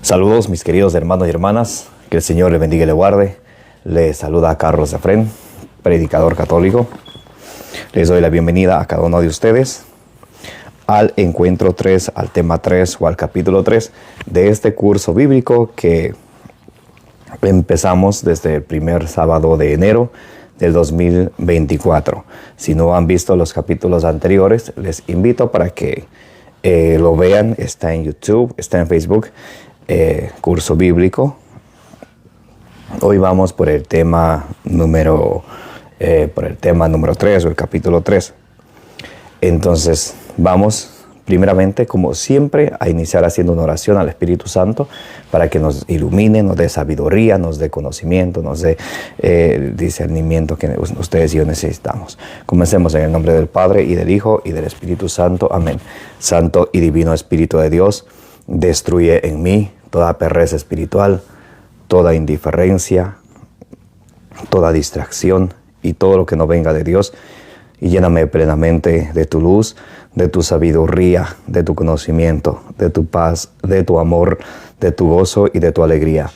Saludos mis queridos hermanos y hermanas, que el Señor les bendiga y les guarde. Les saluda Carlos Efrén, predicador católico. Les doy la bienvenida a cada uno de ustedes al encuentro 3, al tema 3 o al capítulo 3 de este curso bíblico que empezamos desde el primer sábado de enero del 2024. Si no han visto los capítulos anteriores, les invito para que lo vean. Está en YouTube, está en Facebook. Curso bíblico. Hoy vamos por el tema número 3 o el capítulo 3. Entonces vamos primeramente, como siempre, a iniciar haciendo una oración al Espíritu Santo para que nos ilumine, nos dé sabiduría, nos dé conocimiento, nos dé discernimiento que ustedes y yo necesitamos. Comencemos en el nombre del Padre y del Hijo y del Espíritu Santo. Amén. Santo y divino Espíritu de Dios, destruye en mí toda pereza espiritual, toda indiferencia, toda distracción y todo lo que no venga de Dios, y lléname plenamente de tu luz, de tu sabiduría, de tu conocimiento, de tu paz, de tu amor, de tu gozo y de tu alegría.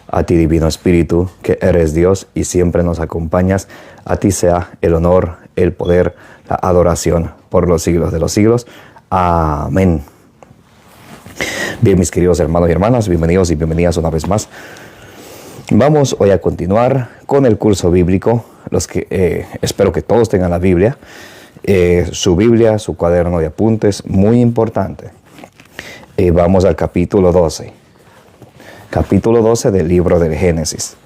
A ti, Divino Espíritu, que eres Dios y siempre nos acompañas, a ti sea el honor, el poder, la adoración por los siglos de los siglos. Amén. Bien, mis queridos hermanos y hermanas, bienvenidos y bienvenidas una vez más. Vamos hoy a continuar con el curso bíblico. Espero que todos tengan la Biblia, su Biblia, su cuaderno de apuntes, muy importante. Vamos al capítulo 12. Capítulo 12 del libro del Génesis.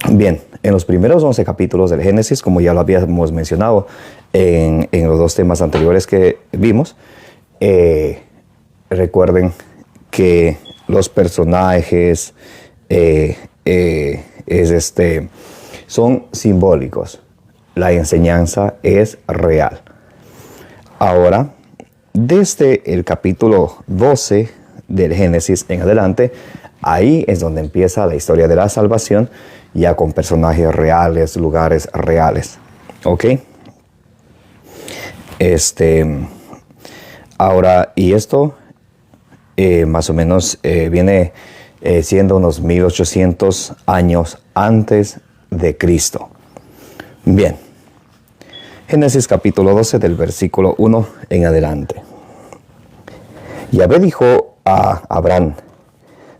Bien, en los primeros 11 capítulos del Génesis, como ya lo habíamos mencionado en los dos temas anteriores que vimos, recuerden que los personajes son simbólicos. La enseñanza es real. Ahora, desde el capítulo 12 del Génesis en adelante, ahí es donde empieza la historia de la salvación, ya con personajes reales, lugares reales. ¿Ok? Ahora, y esto más o menos viene siendo unos 1800 años antes de Cristo. Bien, Génesis capítulo 12 del versículo 1 en adelante. Yahvé dijo a Abraham: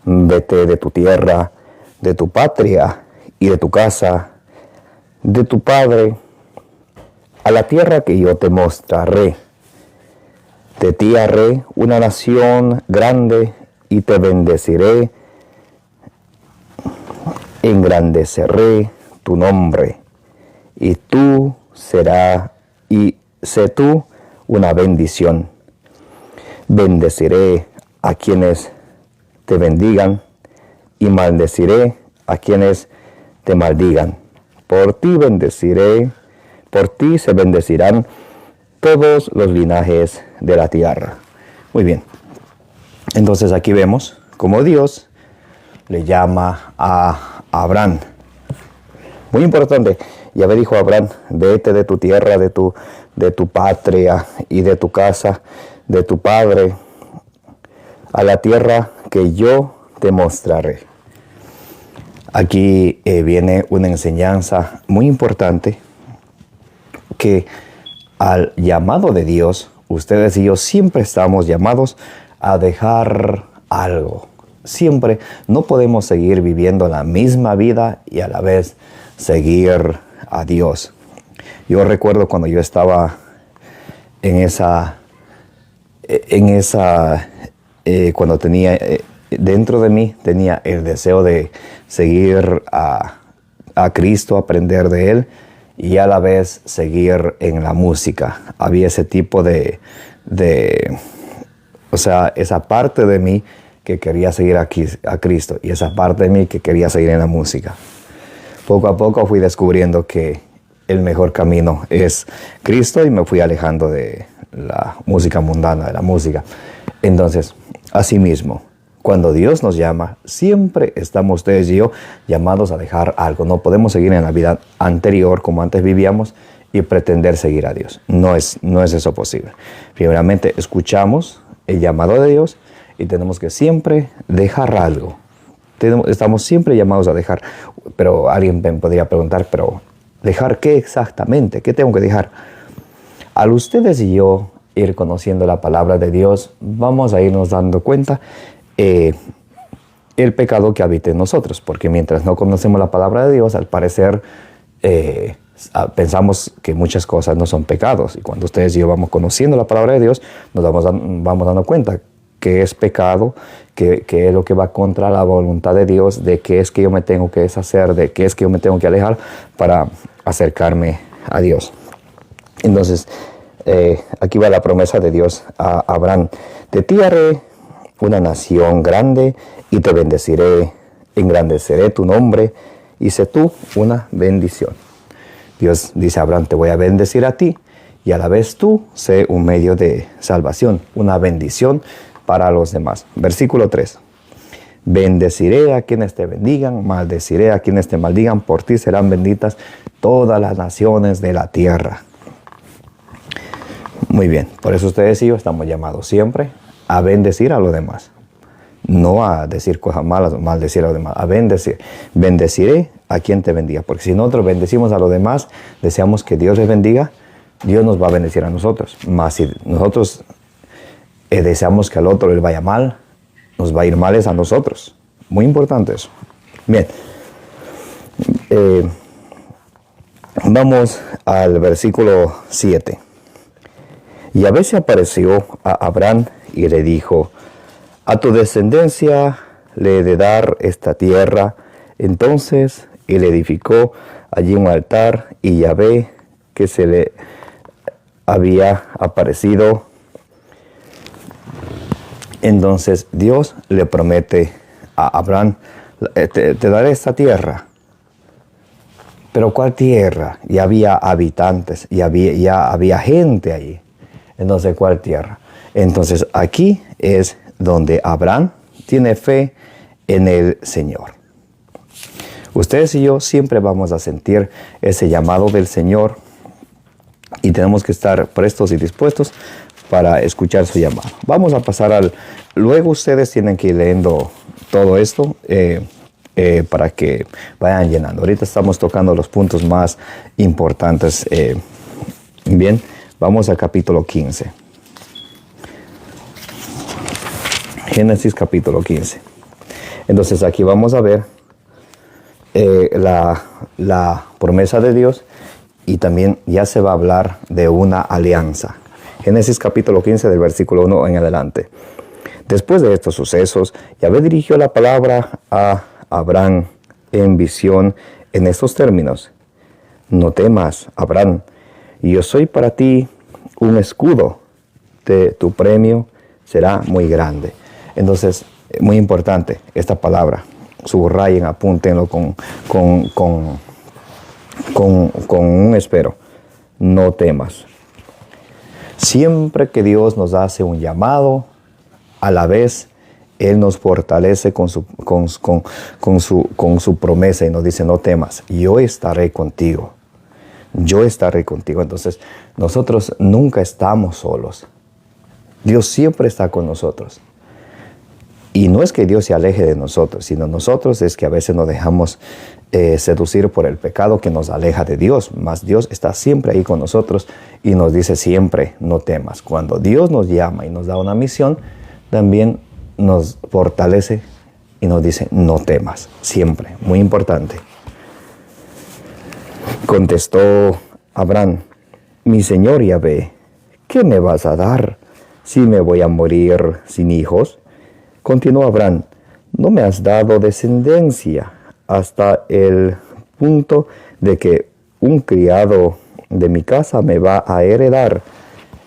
vete de tu tierra, de tu patria y de tu casa, de tu padre, a la tierra que yo te mostraré. De ti haré una nación grande y te bendeciré, engrandeceré tu nombre, y sé tú una bendición. Bendeciré a quienes te bendigan y maldeciré a quienes te maldigan. Por ti se bendecirán todos los linajes de la tierra. Muy bien. Entonces aquí vemos cómo Dios le llama a Abraham. Muy importante. Yahvé dijo a Abraham: vete de tu tierra, de tu patria y de tu casa, de tu padre, a la tierra que yo te mostraré. Aquí viene una enseñanza muy importante, que al llamado de Dios, ustedes y yo siempre estamos llamados a dejar algo. Siempre no podemos seguir viviendo la misma vida y a la vez seguir a Dios. Yo recuerdo cuando yo estaba cuando tenía dentro de mí, tenía el deseo de seguir a Cristo, aprender de Él, y a la vez seguir en la música. Había ese tipo esa parte de mí que quería seguir a Cristo y esa parte de mí que quería seguir en la música. Poco a poco fui descubriendo que el mejor camino es Cristo y me fui alejando de la música mundana, de la música. Entonces, asimismo, cuando Dios nos llama, siempre estamos ustedes y yo llamados a dejar algo. No podemos seguir en la vida anterior como antes vivíamos y pretender seguir a Dios. No es eso posible. Primeramente, escuchamos el llamado de Dios y tenemos que siempre dejar algo. Estamos siempre llamados a dejar, pero alguien me podría preguntar, pero ¿dejar qué exactamente? ¿Qué tengo que dejar? Al ustedes y yo ir conociendo la palabra de Dios, vamos a irnos dando cuenta el pecado que habita en nosotros, porque mientras no conocemos la palabra de Dios, al parecer pensamos que muchas cosas no son pecados, y cuando ustedes y yo vamos conociendo la palabra de Dios, nos vamos dando cuenta que es pecado, que es lo que va contra la voluntad de Dios, de qué es que yo me tengo que deshacer, de qué es que yo me tengo que alejar para acercarme a Dios. Entonces, aquí va la promesa de Dios a Abraham: de ti haré una nación grande y te bendeciré, engrandeceré tu nombre y sé tú una bendición. Dios dice a Abraham: te voy a bendecir a ti y a la vez tú sé un medio de salvación, una bendición para los demás. Versículo 3. Bendeciré a quienes te bendigan, maldeciré a quienes te maldigan, por ti serán benditas todas las naciones de la tierra. Muy bien, por eso ustedes y yo estamos llamados siempre a bendecir a los demás. No a decir cosas malas, maldecir a los demás, a bendecir. Bendeciré a quien te bendiga, porque si nosotros bendecimos a los demás, deseamos que Dios les bendiga, Dios nos va a bendecir a nosotros. Más si nosotros deseamos que al otro le vaya mal, nos va a ir mal a nosotros. Muy importante eso. Bien. Vamos al versículo 7. Yahvé se apareció a Abraham y le dijo: a tu descendencia le he de dar esta tierra. Entonces él edificó allí un altar, y Yahvé, que se le había aparecido, entonces Dios le promete a Abraham: te daré esta tierra. ¿Pero cuál tierra? Ya había habitantes, ya había gente allí. Entonces, ¿cuál tierra? Entonces, aquí es donde Abraham tiene fe en el Señor. Ustedes y yo siempre vamos a sentir ese llamado del Señor y tenemos que estar prestos y dispuestos para escuchar su llamado. Vamos a pasar luego ustedes tienen que ir leyendo todo esto para que vayan llenando. Ahorita estamos tocando los puntos más importantes. Bien, vamos al capítulo 15. Génesis capítulo 15. Entonces aquí vamos a ver la promesa de Dios, y también ya se va a hablar de una alianza. Génesis capítulo 15 del versículo 1 en adelante. Después de estos sucesos, Yahvé dirigió la palabra a Abraham en visión en estos términos: no temas, Abraham, yo soy para ti un escudo, tu premio será muy grande. Entonces, muy importante esta palabra, subrayen, apúntenlo con un espero: no temas. Siempre que Dios nos hace un llamado, a la vez Él nos fortalece con su promesa y nos dice: no temas, yo estaré contigo. Yo estaré contigo. Entonces, nosotros nunca estamos solos. Dios siempre está con nosotros. Y no es que Dios se aleje de nosotros, sino nosotros es que a veces nos dejamos seducir por el pecado que nos aleja de Dios. Mas Dios está siempre ahí con nosotros y nos dice siempre: no temas. Cuando Dios nos llama y nos da una misión, también nos fortalece y nos dice: no temas. Siempre. Muy importante. Contestó Abraham: mi señor Yahvé, ¿qué me vas a dar si me voy a morir sin hijos? Continuó Abraham: no me has dado descendencia hasta el punto de que un criado de mi casa me va a heredar.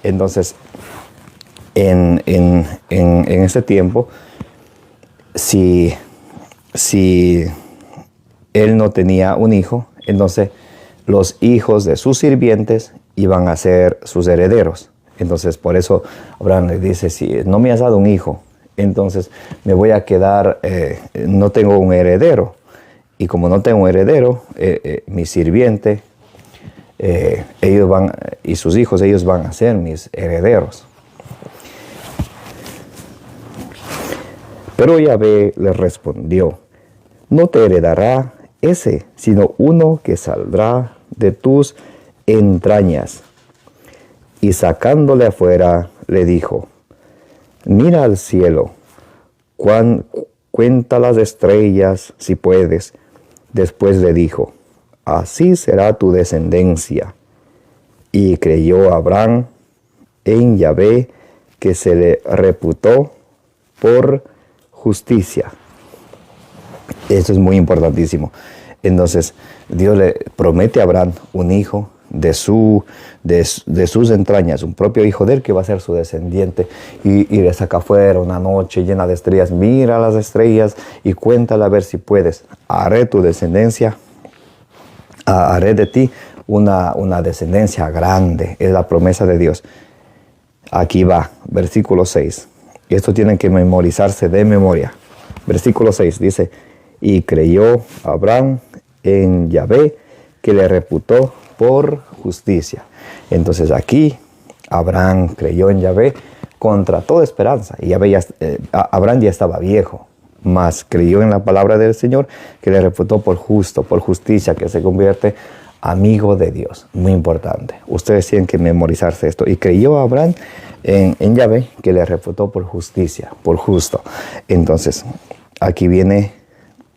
Entonces, en ese tiempo, si él no tenía un hijo, entonces los hijos de sus sirvientes iban a ser sus herederos. Entonces, por eso Abraham le dice: si no me has dado un hijo, entonces me voy a quedar, no tengo un heredero. Y como no tengo un heredero, mi sirviente, ellos van, y sus hijos, ellos van a ser mis herederos. Pero Yahvé le respondió: no te heredará ese, sino uno que saldrá de tus entrañas. Y sacándole afuera, le dijo: mira al cielo, cuenta las estrellas si puedes. Después le dijo: así será tu descendencia. Y creyó Abraham en Yahvé, que se le reputó por justicia. Esto es muy importantísimo. Entonces, Dios le promete a Abraham un hijo de sus entrañas, un propio hijo de él que va a ser su descendiente, y le saca afuera una noche llena de estrellas. Mira las estrellas y cuéntala a ver si puedes. Haré tu descendencia, haré de ti una descendencia grande. Es la promesa de Dios. Aquí va, versículo 6. Esto tienen que memorizarse de memoria. Versículo 6 dice: y creyó Abraham en Yahvé, que le reputó por justicia. Entonces aquí Abraham creyó en Yahvé contra toda esperanza. Y Abraham ya estaba viejo, mas creyó en la palabra del Señor, que le reputó por justo, por justicia, que se convierte amigo de Dios. Muy importante. Ustedes tienen que memorizarse esto. Y creyó Abraham en Yahvé, que le reputó por justicia, por justo. Entonces, aquí viene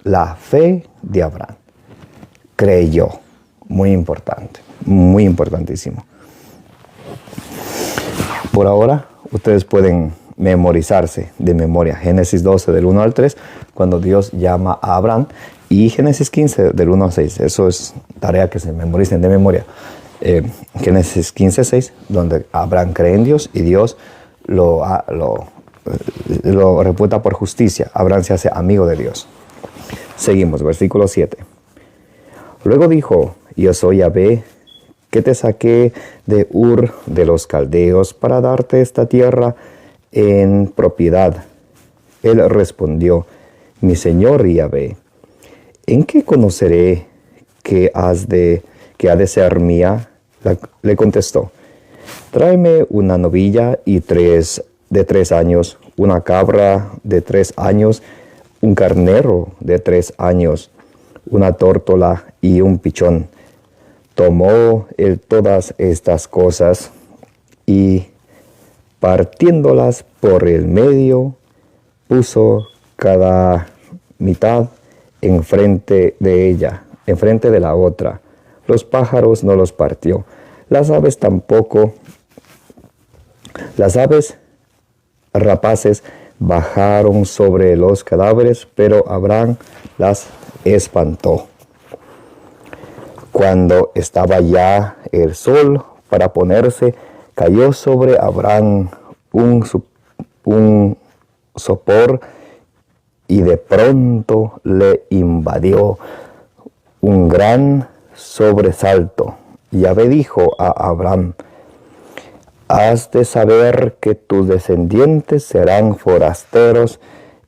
la fe de Abraham. Creyó. Muy importante. Muy importantísimo. Por ahora, ustedes pueden memorizarse de memoria Génesis 12 del 1 al 3, cuando Dios llama a Abraham, y Génesis 15 del 1 al 6. Eso es tarea que se memoricen de memoria. Génesis 15, 6, donde Abraham cree en Dios y Dios lo reputa por justicia. Abraham se hace amigo de Dios. Seguimos, versículo 7. Luego dijo: yo soy Yahvé, que te saqué de Ur de los Caldeos para darte esta tierra en propiedad. Él respondió: mi señor Yahvé, ¿en qué conoceré que ha de ser mía? Le contestó: tráeme una novilla de 3 años, una cabra de 3 años, un carnero de 3 años, una tórtola y un pichón. Tomó él todas estas cosas y, partiéndolas por el medio, puso cada mitad enfrente de ella, enfrente de la otra. Los pájaros no los partió, las aves tampoco. Las aves rapaces bajaron sobre los cadáveres, pero Abraham las espantó. Cuando estaba ya el sol para ponerse, cayó sobre Abraham un sopor, y de pronto le invadió un gran sobresalto. Yahvé dijo a Abraham: has de saber que tus descendientes serán forasteros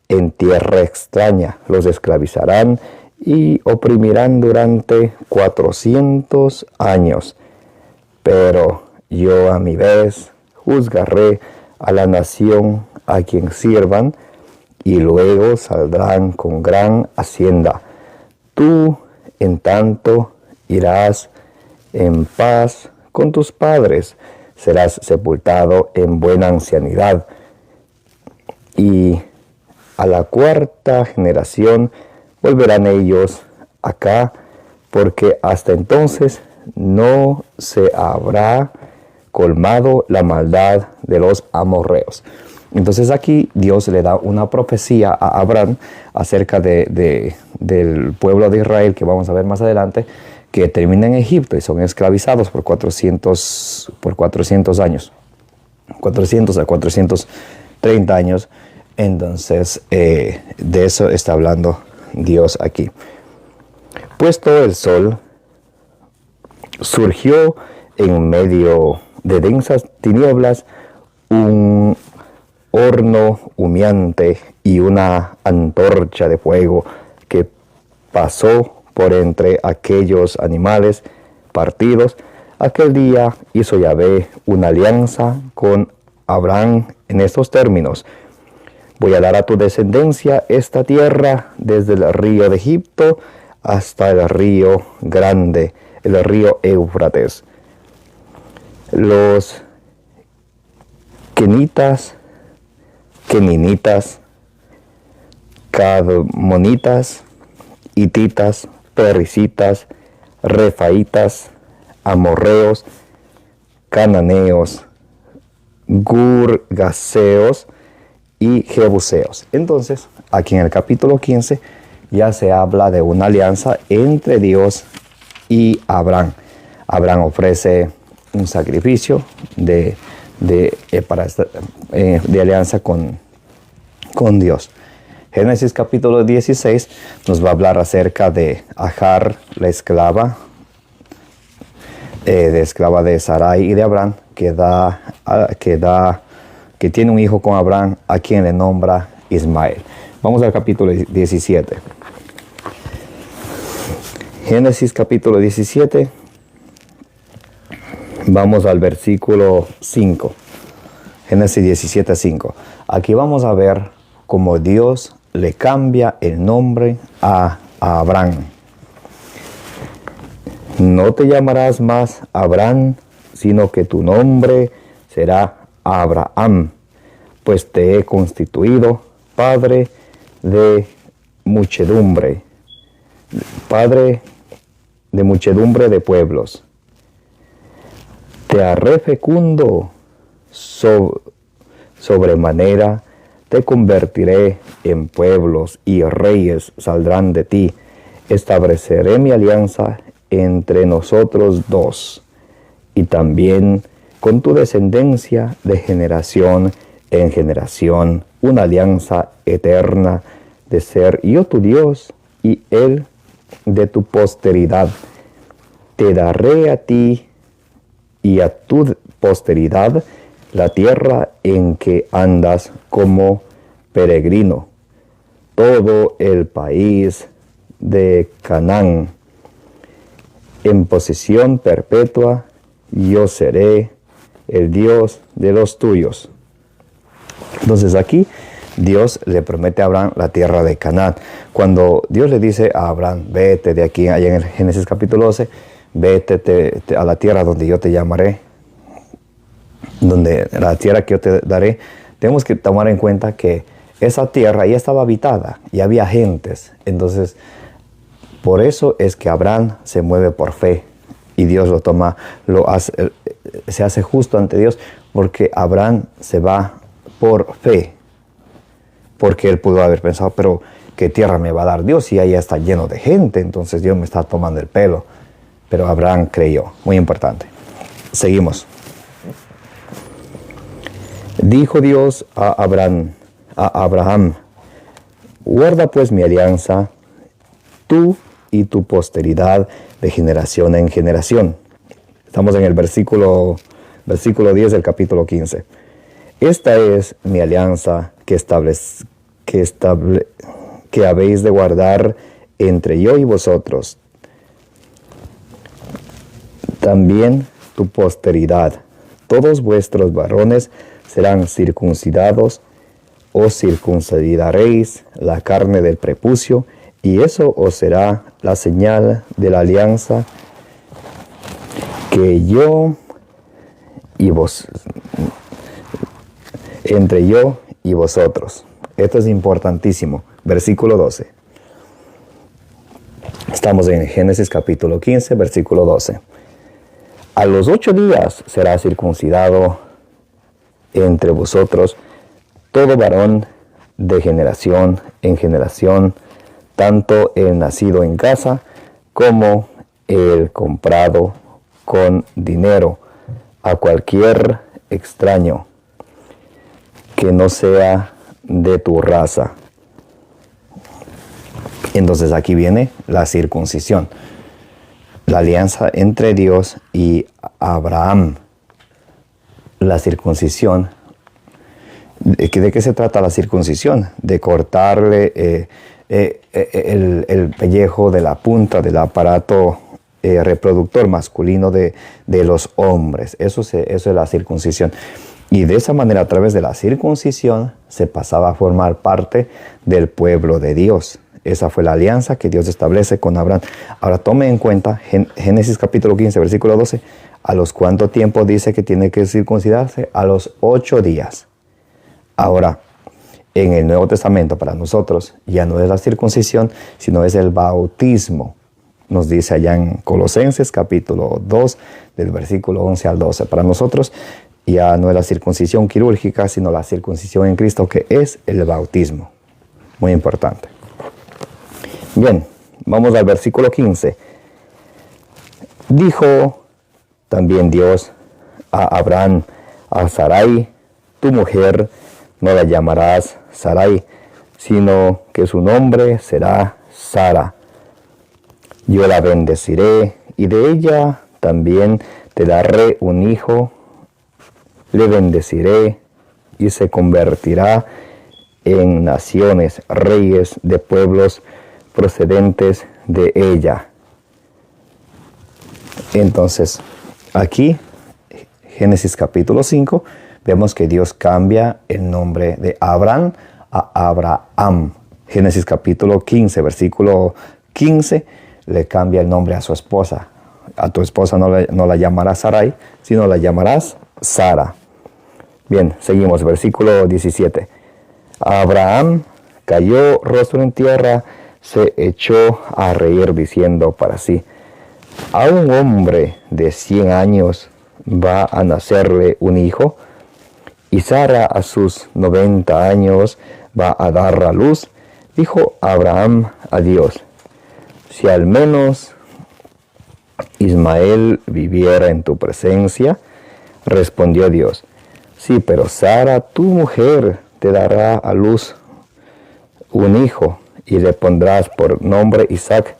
en tierra extraña, los esclavizarán y oprimirán durante 400 años. Pero yo a mi vez juzgaré a la nación a quien sirvan, y luego saldrán con gran hacienda. Tú, en tanto, irás en paz con tus padres, serás sepultado en buena ancianidad. Y a la 4ª generación volverán ellos acá, porque hasta entonces no se habrá colmado la maldad de los amorreos. Entonces aquí Dios le da una profecía a Abraham acerca del pueblo de Israel, que vamos a ver más adelante, que termina en Egipto y son esclavizados por 400 años, 400 a 430 años. Entonces de eso está hablando Dios aquí. Puesto el sol, surgió en medio de densas tinieblas un horno humeante y una antorcha de fuego que pasó por entre aquellos animales partidos. Aquel día hizo Yahvé una alianza con Abraham en estos términos: Voy a dar a tu descendencia esta tierra desde el río de Egipto hasta el río grande, el río Éufrates. Los Kenitas, Keninitas, Cadmonitas, Hititas, Pericitas, Refaitas, Amorreos, Cananeos, Gurgaseos y Jebuseos. Entonces, aquí en el capítulo 15 ya se habla de una alianza entre Dios y Abraham. Abraham ofrece un sacrificio de alianza con Dios. Génesis capítulo 16 nos va a hablar acerca de Agar, la esclava, de Sarai y de Abraham, que tiene un hijo con Abraham, a quien le nombra Ismael. Vamos al capítulo 17. Génesis capítulo 17. Vamos al versículo 5. Génesis 17, 5. Aquí vamos a ver cómo Dios le cambia el nombre a Abraham. No te llamarás más Abraham, sino que tu nombre será Abraham, pues te he constituido padre de muchedumbre de pueblos. Te haré fecundo sobremanera, te convertiré en pueblos y reyes saldrán de ti. Estableceré mi alianza entre nosotros dos, y también con tu descendencia de generación en generación, una alianza eterna de ser yo tu Dios y él de tu posteridad. Te daré a ti y a tu posteridad la tierra en que andas como peregrino, todo el país de Canaán, en posesión perpetua. Yo seré el Dios de los tuyos. Entonces aquí Dios le promete a Abraham la tierra de Canaán. Cuando Dios le dice a Abraham, vete de aquí, allá en el Génesis capítulo 12, vete a la tierra donde yo te llamaré, donde la tierra que yo te daré, tenemos que tomar en cuenta que esa tierra ya estaba habitada y había gentes. Entonces, por eso es que Abraham se mueve por fe y Dios se hace justo ante Dios, porque Abraham se va por fe, porque él pudo haber pensado, pero ¿qué tierra me va a dar Dios si allá está lleno de gente? Entonces Dios me está tomando el pelo. Pero Abraham creyó. Muy importante. Seguimos. Dijo Dios a Abraham, guarda pues mi alianza, tú y tu posteridad de generación en generación. Estamos en el versículo 10 del capítulo 15. Esta es mi alianza que habéis de guardar entre yo y vosotros. También tu posteridad. Todos vuestros varones serán circuncidados, os circuncidaréis la carne del prepucio, y eso os será la señal de la alianza que yo y vos, entre yo y vosotros. Esto es importantísimo. Versículo 12. Estamos en Génesis capítulo 15, versículo 12. A los 8 días será circuncidado entre vosotros todo varón de generación en generación, tanto el nacido en casa como el comprado con dinero, a cualquier extraño que no sea de tu raza. Entonces aquí viene la circuncisión, la alianza entre Dios y Abraham. La circuncisión, ¿de qué se trata la circuncisión? De cortarle el pellejo de la punta del aparato reproductor masculino de los hombres. Eso es la circuncisión. Y de esa manera, a través de la circuncisión, se pasaba a formar parte del pueblo de Dios. Esa fue la alianza que Dios establece con Abraham. Ahora tome en cuenta, Génesis capítulo 15, versículo 12, ¿a los cuánto tiempo dice que tiene que circuncidarse? A los 8 días. Ahora, en el Nuevo Testamento para nosotros ya no es la circuncisión, sino es el bautismo. Nos dice allá en Colosenses capítulo 2, del versículo 11 al 12. Para nosotros ya no es la circuncisión quirúrgica, sino la circuncisión en Cristo, que es el bautismo. Muy importante. Bien, vamos al versículo 15. Dijo también Dios a Abraham: a Sarai, tu mujer, no la llamarás Sarai, sino que su nombre será Sara. Yo la bendeciré, y de ella también te daré un hijo. Le bendeciré, y se convertirá en naciones, reyes de pueblos procedentes de ella. Entonces, aquí, Génesis capítulo 5, vemos que Dios cambia el nombre de Abraham a Abraham. Génesis capítulo 15, versículo 15, le cambia el nombre a su esposa. A tu esposa no la llamarás Sarai, sino la llamarás Sara. Bien, seguimos, versículo 17. Abraham cayó rostro en tierra, se echó a reír diciendo para sí: ¿a un hombre de 100 años va a nacerle un hijo? Y Sara a sus 90 años va a dar a luz. Dijo Abraham a Dios: si al menos Ismael viviera en tu presencia. Respondió Dios: sí, pero Sara, tu mujer, te dará a luz un hijo, y le pondrás por nombre Isaac.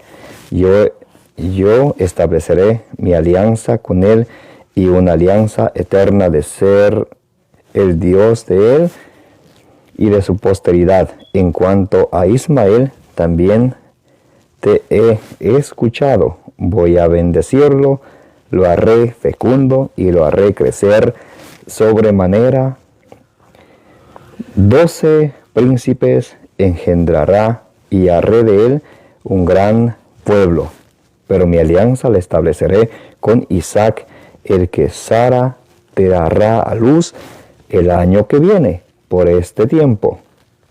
Yo estableceré mi alianza con él, y una alianza eterna de ser el Dios de él y de su posteridad. En cuanto a Ismael, también te he escuchado. Voy a bendecirlo, lo haré fecundo y lo haré crecer sobremanera. 12 príncipes engendrará, y haré de él un gran pueblo. Pero mi alianza la estableceré con Isaac, el que Sara te dará a luz el año que viene, por este tiempo.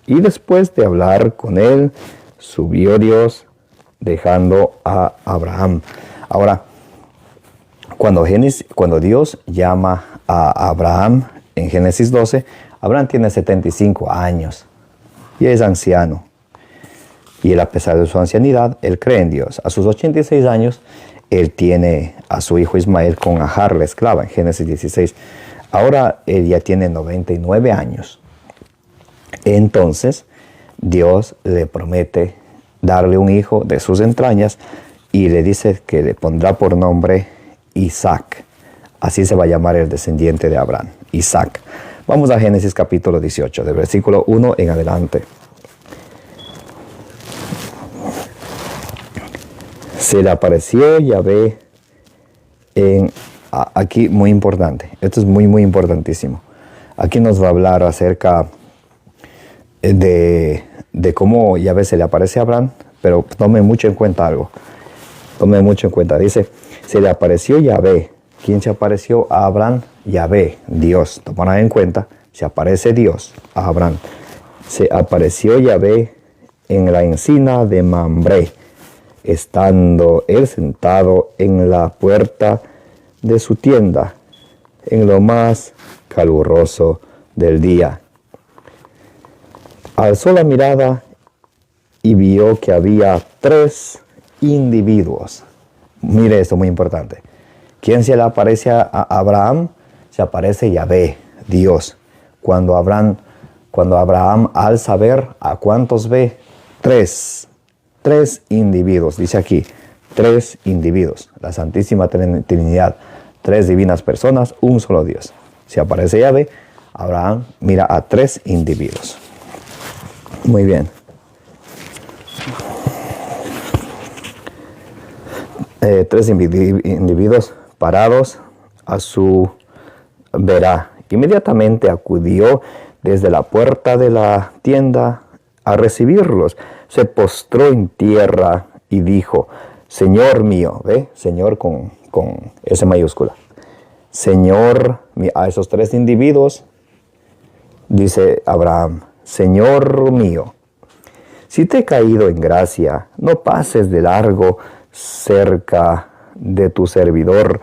Y después de hablar con él, subió Dios, dejando a Abraham. Ahora, cuando Dios llama a Abraham en Génesis 12, Abraham tiene 75 años y es anciano. Y él, a pesar de su ancianidad, él cree en Dios. A sus 86 años, él tiene a su hijo Ismael con Agar, la esclava, en Génesis 16. Ahora él ya tiene 99 años. Entonces, Dios le promete darle un hijo de sus entrañas y le dice que le pondrá por nombre Isaac. Así se va a llamar el descendiente de Abraham, Isaac. Vamos a Génesis capítulo 18, del versículo 1 en adelante. Se le apareció Yahvé aquí muy importante. Esto es muy, muy importantísimo. Aquí nos va a hablar acerca de cómo Yahvé se le aparece a Abraham, pero tome mucho en cuenta algo. Tome mucho en cuenta. Dice, se le apareció Yahvé. ¿Quién se apareció a Abraham? Yahvé, Dios. Tomará en cuenta, se aparece Dios a Abraham. Se apareció Yahvé en la encina de Mambré, estando él sentado en la puerta de su tienda, en lo más caluroso del día. Alzó la mirada y vio que había 3 individuos. Mire esto, muy importante. ¿Quién se le aparece a Abraham? Se aparece Yahvé, Dios. Cuando Abraham alza a ver, ¿a cuántos ve? 3 individuos, dice aquí, 3 individuos. La Santísima Trinidad, 3 divinas personas, un solo Dios. Se aparece Yahvé, Abraham mira a 3 individuos. Muy bien. 3 individuos parados a su verá. Inmediatamente acudió desde la puerta de la tienda a recibirlos. Se postró en tierra y dijo: Señor mío, ¿ve? Señor con S mayúscula. Señor mío. A esos tres individuos dice Abraham: Señor mío, si te he caído en gracia, no pases de largo cerca de tu servidor,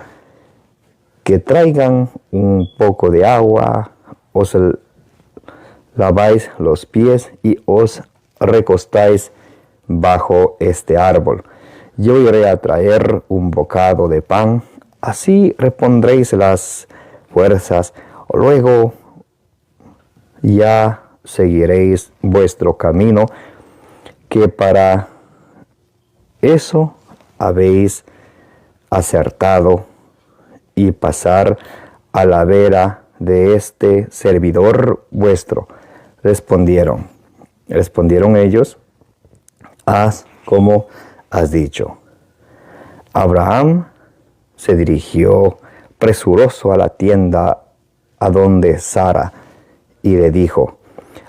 que traigan un poco de agua, os laváis los pies y os recostáis bajo este árbol. Yo iré a traer un bocado de pan, así repondréis las fuerzas, luego ya seguiréis vuestro camino, que para eso habéis acertado, y pasar a la vera de este servidor vuestro. Respondieron ellos: haz como has dicho. Abraham se dirigió presuroso a la tienda a donde Sara, y le dijo: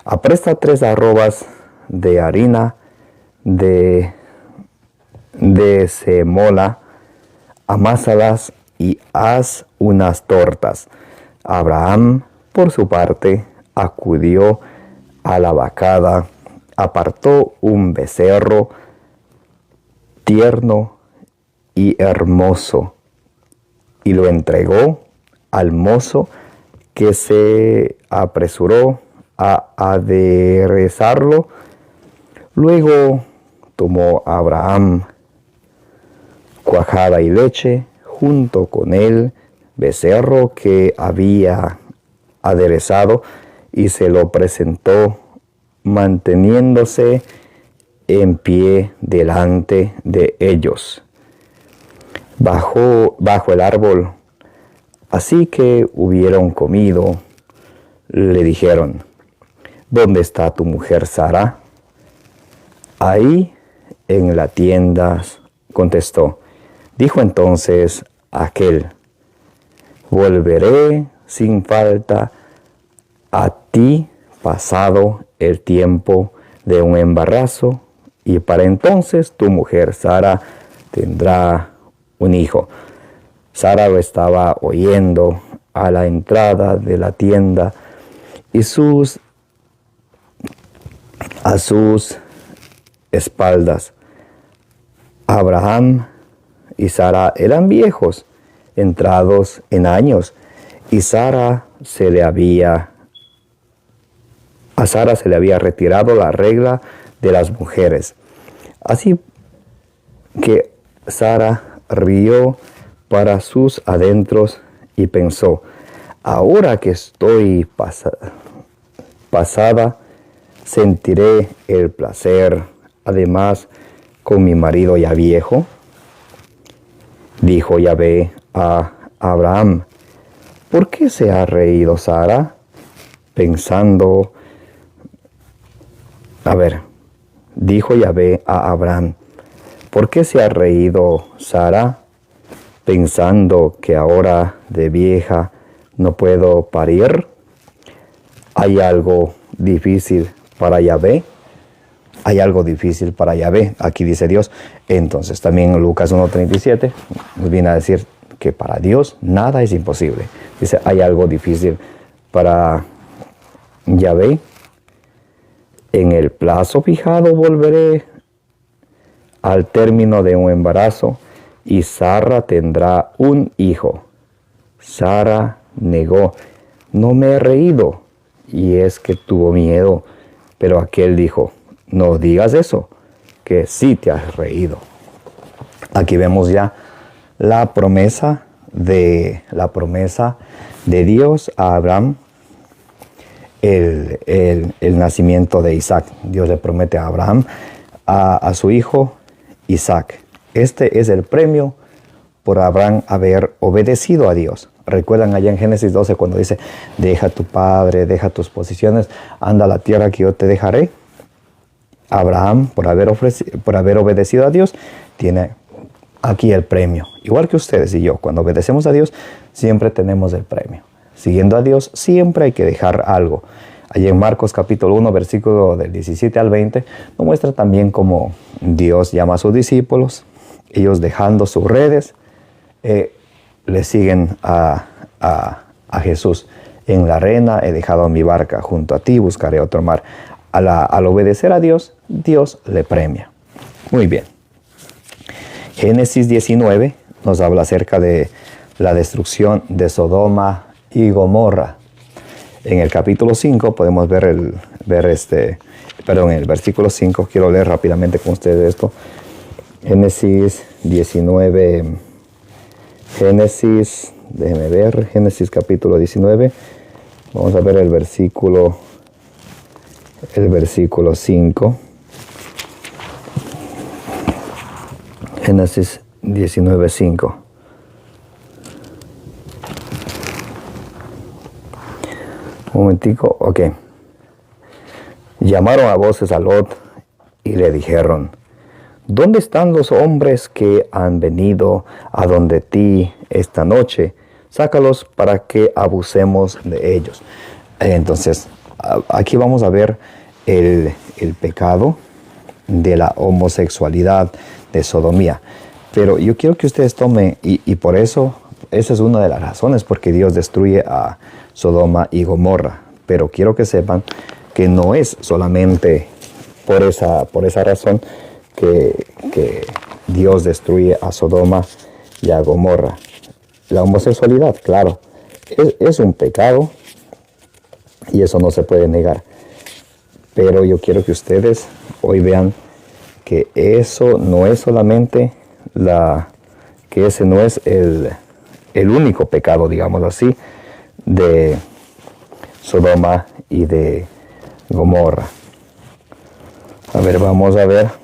apresta 3 arrobas de harina de semola, amásalas y haz unas tortas. Abraham, por su parte, acudió a la vacada, apartó un becerro tierno y hermoso, y lo entregó al mozo, que se apresuró a aderezarlo. Luego tomó Abraham cuajada y leche, junto con el becerro que había aderezado, y se lo presentó, manteniéndose en pie delante de ellos, bajo el árbol. Así que hubieron comido, le dijeron: ¿dónde está tu mujer Sara? Ahí en la tienda, contestó. Dijo entonces aquel: volveré sin falta a ti pasado el tiempo de un embarazo, y para entonces tu mujer Sara tendrá un hijo. Sara lo estaba oyendo a la entrada de la tienda, y a sus espaldas Abraham y Sara eran viejos, entrados en años, y a Sara se le había retirado la regla de las mujeres. Así que Sara rió para sus adentros y pensó: ahora que estoy pasada, sentiré el placer, además con mi marido ya viejo. Dijo Yahvé a Abraham: ¿por qué se ha reído Sara? Dijo Yahvé a Abraham: ¿por qué se ha reído Sara, pensando que ahora de vieja no puedo parir? ¿Hay algo difícil para Yahvé? Hay algo difícil para Yahvé, aquí dice Dios. Entonces también en Lucas 1:37 nos viene a decir que para Dios nada es imposible. Dice: hay algo difícil para Yahvé. En el plazo fijado volveré al término de un embarazo, y Sara tendrá un hijo. Sara negó: no me he reído, y es que tuvo miedo. Pero aquel dijo: no digas eso, que sí te has reído. Aquí vemos ya la promesa de Dios a Abraham, el nacimiento de Isaac. Dios le promete a Abraham a su hijo Isaac. Este es el premio por Abraham haber obedecido a Dios. Recuerdan allá en Génesis 12 cuando dice: deja a tu padre, deja tus posiciones, anda a la tierra que yo te dejaré. Abraham, por haber obedecido a Dios, tiene aquí el premio. Igual que ustedes y yo, cuando obedecemos a Dios, siempre tenemos el premio. siguiendo a Dios, siempre hay que dejar algo. Allí en Marcos capítulo 1, versículo del 17 al 20, nos muestra también cómo Dios llama a sus discípulos. Ellos dejando sus redes, le siguen a Jesús. En la arena he dejado mi barca, junto a ti buscaré otro mar. Al obedecer a Dios, Dios le premia. Muy bien. Génesis 19 nos habla acerca de la destrucción de Sodoma y Gomorra. En el capítulo 5 podemos ver el versículo 5. Quiero leer rápidamente con ustedes esto. Génesis 19. Déjenme ver. Génesis capítulo 19. Vamos a ver el versículo 5. Génesis 19:5. Un momentico, ok. Llamaron a voces a Lot y le dijeron: ¿dónde están los hombres que han venido a donde ti esta noche? Sácalos para que abusemos de ellos. Entonces, aquí vamos a ver el pecado de la homosexualidad, de sodomía. Pero yo quiero que ustedes tomen, y por eso, esa es una de las razones por que Dios destruye a Sodoma y Gomorra. Pero quiero que sepan que no es solamente por esa razón que Dios destruye a Sodoma y a Gomorra. La homosexualidad, claro, es un pecado y eso no se puede negar. Pero yo quiero que ustedes hoy vean que eso no es solamente que ese no es el único pecado, digamos así, de Sodoma y de Gomorra. A ver, vamos a ver.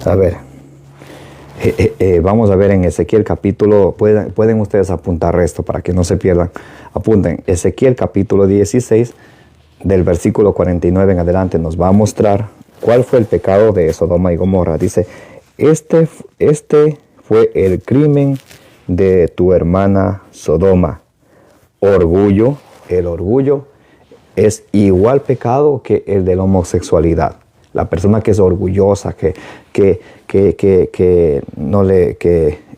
A ver, vamos a ver en Ezequiel capítulo, pueden ustedes apuntar esto para que no se pierdan. Apunten, Ezequiel capítulo 16, del versículo 49 en adelante, nos va a mostrar cuál fue el pecado de Sodoma y Gomorra. Dice: este fue el crimen de tu hermana Sodoma. Orgullo, el orgullo es igual pecado que el de la homosexualidad. La persona que es orgullosa, que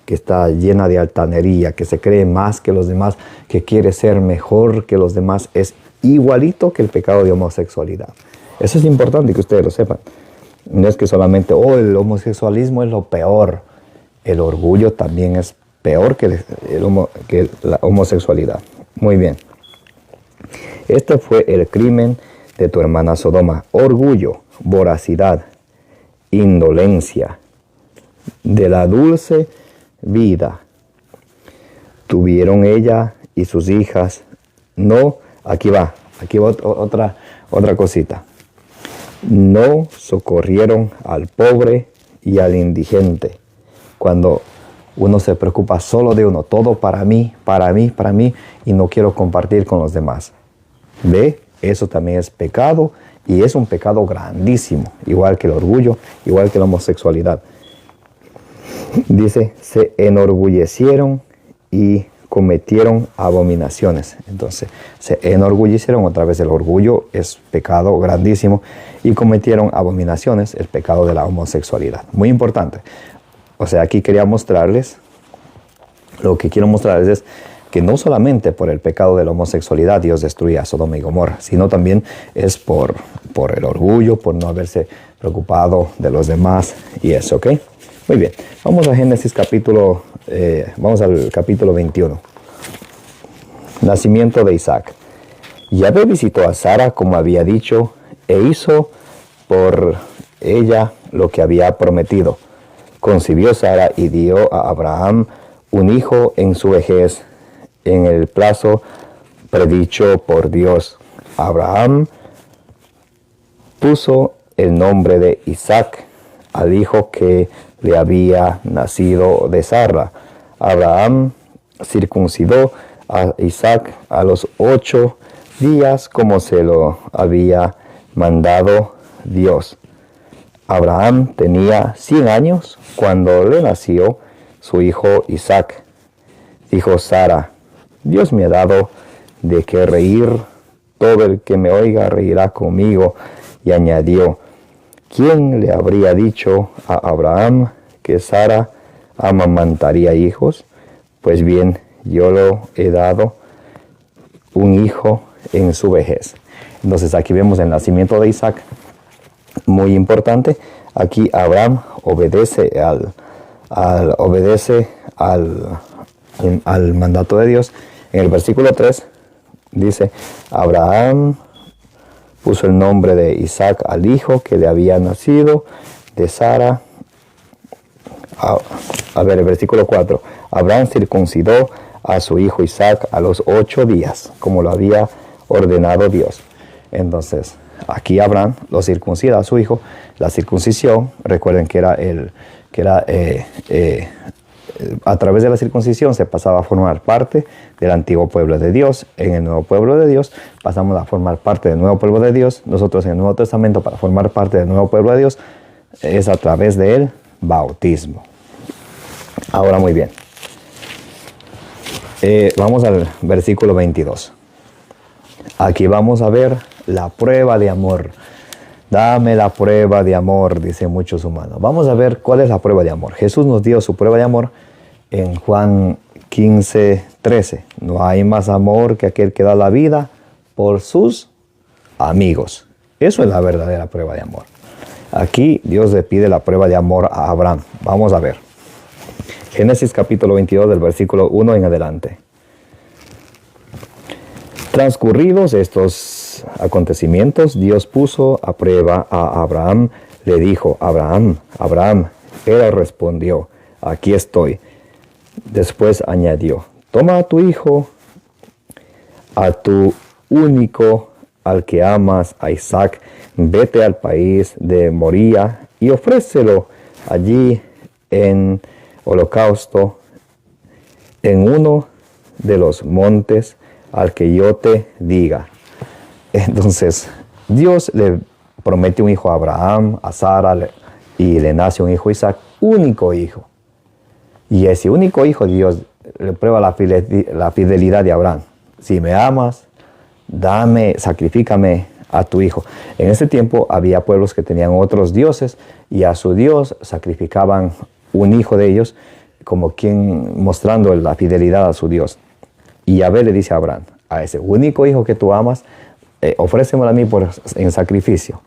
está llena de altanería, que se cree más que los demás, que quiere ser mejor que los demás, es igualito que el pecado de homosexualidad. Eso es importante que ustedes lo sepan. No es que solamente, el homosexualismo es lo peor. El orgullo también es peor que la homosexualidad. Muy bien. Este fue el crimen de tu hermana Sodoma: orgullo, voracidad, indolencia de la dulce vida. Tuvieron ella y sus hijas. No, aquí va otra cosita. No socorrieron al pobre y al indigente. Cuando uno se preocupa solo de uno, todo para mí, y no quiero compartir con los demás. ¿Ve? Eso también es pecado, y es un pecado grandísimo, igual que el orgullo, igual que la homosexualidad. Dice: se enorgullecieron y cometieron abominaciones. Entonces, se enorgullecieron, otra vez el orgullo es pecado grandísimo, y cometieron abominaciones, el pecado de la homosexualidad. Muy importante. O sea, aquí quería mostrarles, lo que quiero mostrarles es que no solamente por el pecado de la homosexualidad Dios destruye a Sodoma y Gomorra, sino también es por el orgullo, por no haberse preocupado de los demás y eso, ¿ok? Muy bien, vamos a Génesis vamos al capítulo 21. Nacimiento de Isaac. Yahvé visitó a Sara como había dicho, e hizo por ella lo que había prometido. Concibió Sara y dio a Abraham un hijo en su vejez, en el plazo predicho por Dios. Abraham puso el nombre de Isaac al hijo que le había nacido de Sara. Abraham circuncidó a Isaac a los 8 días, como se lo había mandado Dios. Abraham tenía 100 años cuando le nació su hijo Isaac. Dijo Sara: Dios me ha dado de qué reír, todo el que me oiga reirá conmigo. Y añadió: ¿quién le habría dicho a Abraham que Sara amamantaría hijos? Pues bien, yo lo he dado un hijo en su vejez. Entonces aquí vemos el nacimiento de Isaac, muy importante. Aquí Abraham obedece al mandato de Dios. En el versículo 3 dice: Abraham puso el nombre de Isaac al hijo que le había nacido de Sara. El versículo 4. Abraham circuncidó a su hijo Isaac a los 8 días, como lo había ordenado Dios. Entonces, aquí Abraham lo circuncida a su hijo. La circuncisión, recuerden que a través de la circuncisión se pasaba a formar parte del antiguo pueblo de Dios. En el nuevo pueblo de Dios pasamos a formar parte del nuevo pueblo de Dios. Nosotros en el Nuevo Testamento, para formar parte del nuevo pueblo de Dios, es a través del bautismo. Ahora, muy bien. Vamos al versículo 22. Aquí vamos a ver la prueba de amor. Dame la prueba de amor, dicen muchos humanos. Vamos a ver cuál es la prueba de amor. Jesús nos dio su prueba de amor en Juan 15:13. No hay más amor que aquel que da la vida por sus amigos. Eso es la verdadera prueba de amor. Aquí Dios le pide la prueba de amor a Abraham. Vamos a ver. Génesis capítulo 22 del versículo 1 en adelante. Transcurridos estos acontecimientos, Dios puso a prueba a Abraham. Le dijo: Abraham, Abraham. Él respondió: aquí estoy. Después añadió: toma a tu hijo, a tu único, al que amas, a Isaac, vete al país de Moría y ofrécelo allí en holocausto en uno de los montes al que yo te diga. Entonces, Dios le promete un hijo a Abraham, a Sara, y le nace un hijo Isaac, único hijo. Y ese único hijo, Dios le prueba la fidelidad de Abraham. Si me amas, sacrifícame a tu hijo. En ese tiempo había pueblos que tenían otros dioses y a su Dios sacrificaban un hijo de ellos, como quien mostrando la fidelidad a su Dios. Y Yahvé le dice a Abraham: a ese único hijo que tú amas, ofrécemelo a mí en sacrificio.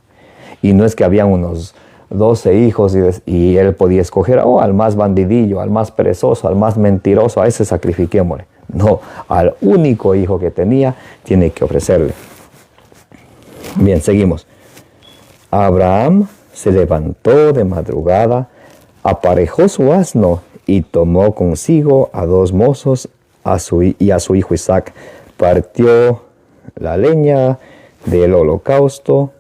Y no es que habían unos 12 hijos y él podía escoger al más bandidillo, al más perezoso, al más mentiroso, a ese sacrifiquémosle. No, al único hijo que tenía, tiene que ofrecerle. Bien, seguimos. Abraham se levantó de madrugada, aparejó su asno y tomó consigo a 2 mozos y a su hijo Isaac. Partió la leña del holocausto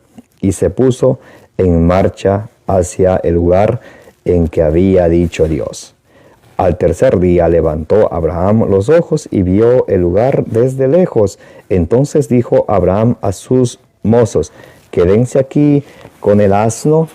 y se puso en marcha hacia el lugar en que había dicho Dios. Al tercer día levantó Abraham los ojos y vio el lugar desde lejos. Entonces dijo Abraham a sus mozos: quédense aquí con el asno.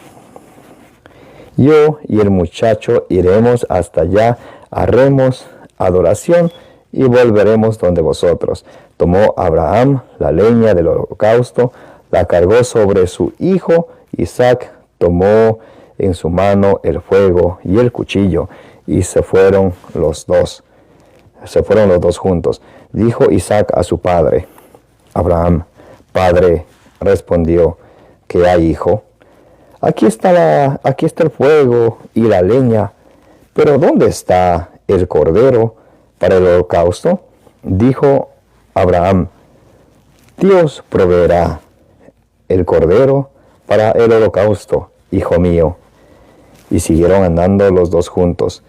Yo y el muchacho iremos hasta allá, haremos adoración y volveremos donde vosotros. Tomó Abraham la leña del holocausto, la cargó sobre su hijo Isaac, tomó en su mano el fuego y el cuchillo, y se fueron los dos juntos. Dijo Isaac a su padre Abraham: Padre. Respondió: ¿qué hay, hijo? Aquí está el fuego y la leña, pero ¿dónde está el cordero para el holocausto? Dijo Abraham: Dios proveerá el cordero para el holocausto, hijo mío. Y siguieron andando los dos juntos.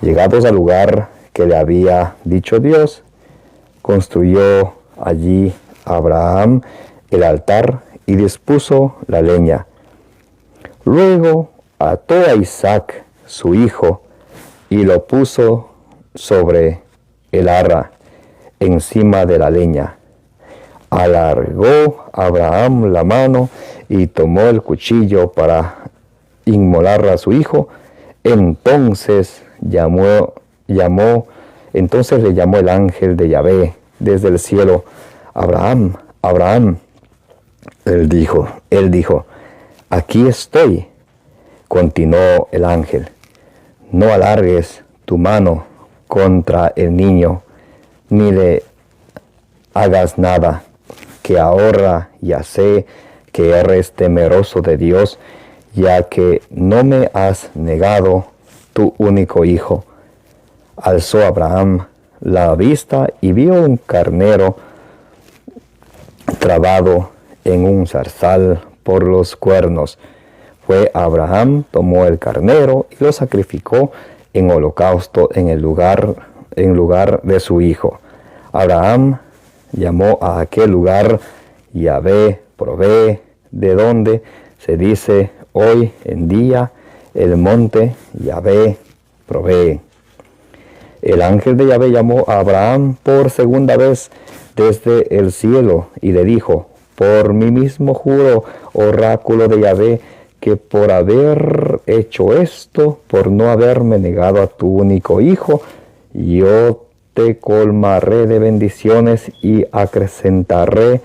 Llegados al lugar que le había dicho Dios, construyó allí Abraham el altar y dispuso la leña. Luego ató a Isaac, su hijo, y lo puso sobre el arra, encima de la leña. Alargó Abraham la mano y tomó el cuchillo para inmolar a su hijo. Entonces le llamó el ángel de Yahvé desde el cielo: Abraham, Abraham. Él dijo, aquí estoy. Continuó el ángel: no alargues tu mano contra el niño, ni le hagas nada, que ahora ya sé que eres temeroso de Dios, ya que no me has negado tu único hijo. Alzó Abraham la vista y vio un carnero trabado en un zarzal por los cuernos. Fue Abraham, tomó el carnero y lo sacrificó en holocausto en lugar de su hijo. Abraham llamó a aquel lugar Yahvé provee, de donde se dice hoy en día: el monte Yahvé provee. El ángel de Yahvé llamó a Abraham por segunda vez desde el cielo y le dijo: por mí mismo juro, oráculo de Yahvé, que por haber hecho esto, por no haberme negado a tu único hijo, yo te colmaré de bendiciones y acrecentaré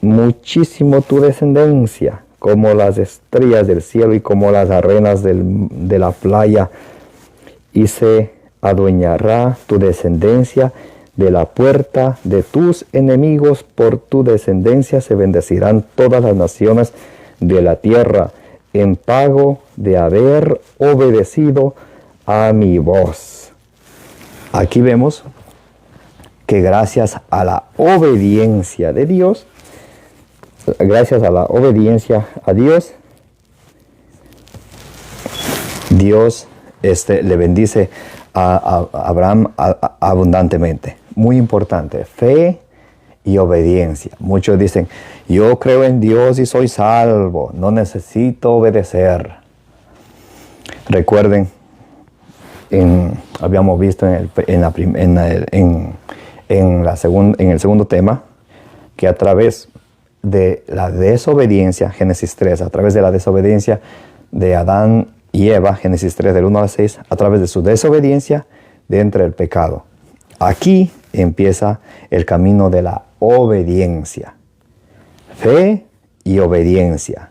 muchísimo tu descendencia, como las estrellas del cielo y como las arenas de la playa, y se adueñará tu descendencia de la puerta de tus enemigos. Por tu descendencia se bendecirán todas las naciones de la tierra, en pago de haber obedecido a mi voz. Aquí vemos que gracias a la obediencia de Dios, gracias a la obediencia a Dios, Dios le bendice a Abraham abundantemente. Muy importante, fe y obediencia. Muchos dicen: yo creo en Dios y soy salvo, no necesito obedecer. Recuerden, habíamos visto en el segundo tema, que a través de la desobediencia, Génesis 3, a través de la desobediencia de Adán y Eva, Génesis 3 del 1 al 6, a través de su desobediencia entra el pecado. Aquí empieza el camino de la obediencia. Fe y obediencia.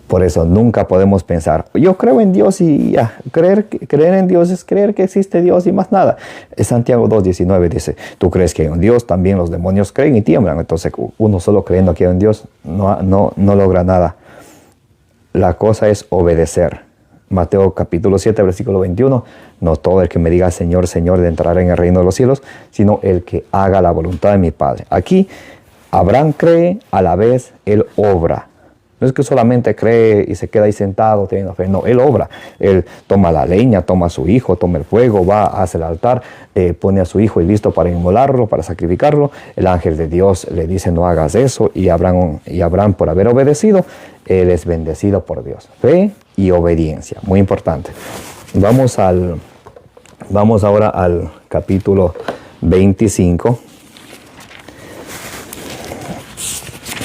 Por eso nunca podemos pensar: yo creo en Dios y ya. Creer en Dios es creer que existe Dios y más nada. Santiago 2:19 dice: tú crees que hay un Dios, también los demonios creen y tiemblan. Entonces uno solo creyendo que hay un Dios no logra nada. La cosa es obedecer. Mateo capítulo 7, versículo 21. No todo el que me diga Señor, Señor entrará en el reino de los cielos, sino el que haga la voluntad de mi Padre. Aquí Abraham cree, a la vez él obra. No es que solamente cree y se queda ahí sentado teniendo fe. No, él obra. Él toma la leña, toma a su hijo, toma el fuego, va, hace el altar, pone a su hijo y listo para inmolarlo, para sacrificarlo. El ángel de Dios le dice: no hagas eso. Y Abraham, por haber obedecido, él es bendecido por Dios. Fe y obediencia. Muy importante. Vamos ahora al capítulo 25.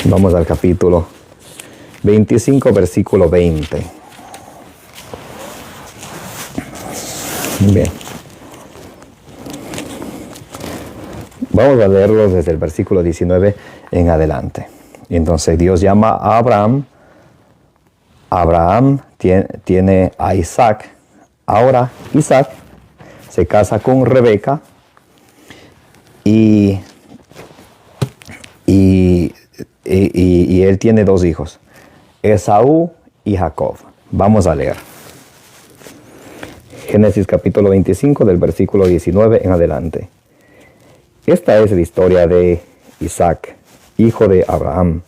Vamos al capítulo 25, versículo 20. Bien. Vamos a leerlo desde el versículo 19 en adelante. Entonces Dios llama a Abraham. Abraham tiene a Isaac. Ahora Isaac se casa con Rebeca y él tiene dos hijos, Esaú y Jacob. Vamos a leer. Génesis capítulo 25 del versículo 19 en adelante. Esta es la historia de Isaac, hijo de Abraham.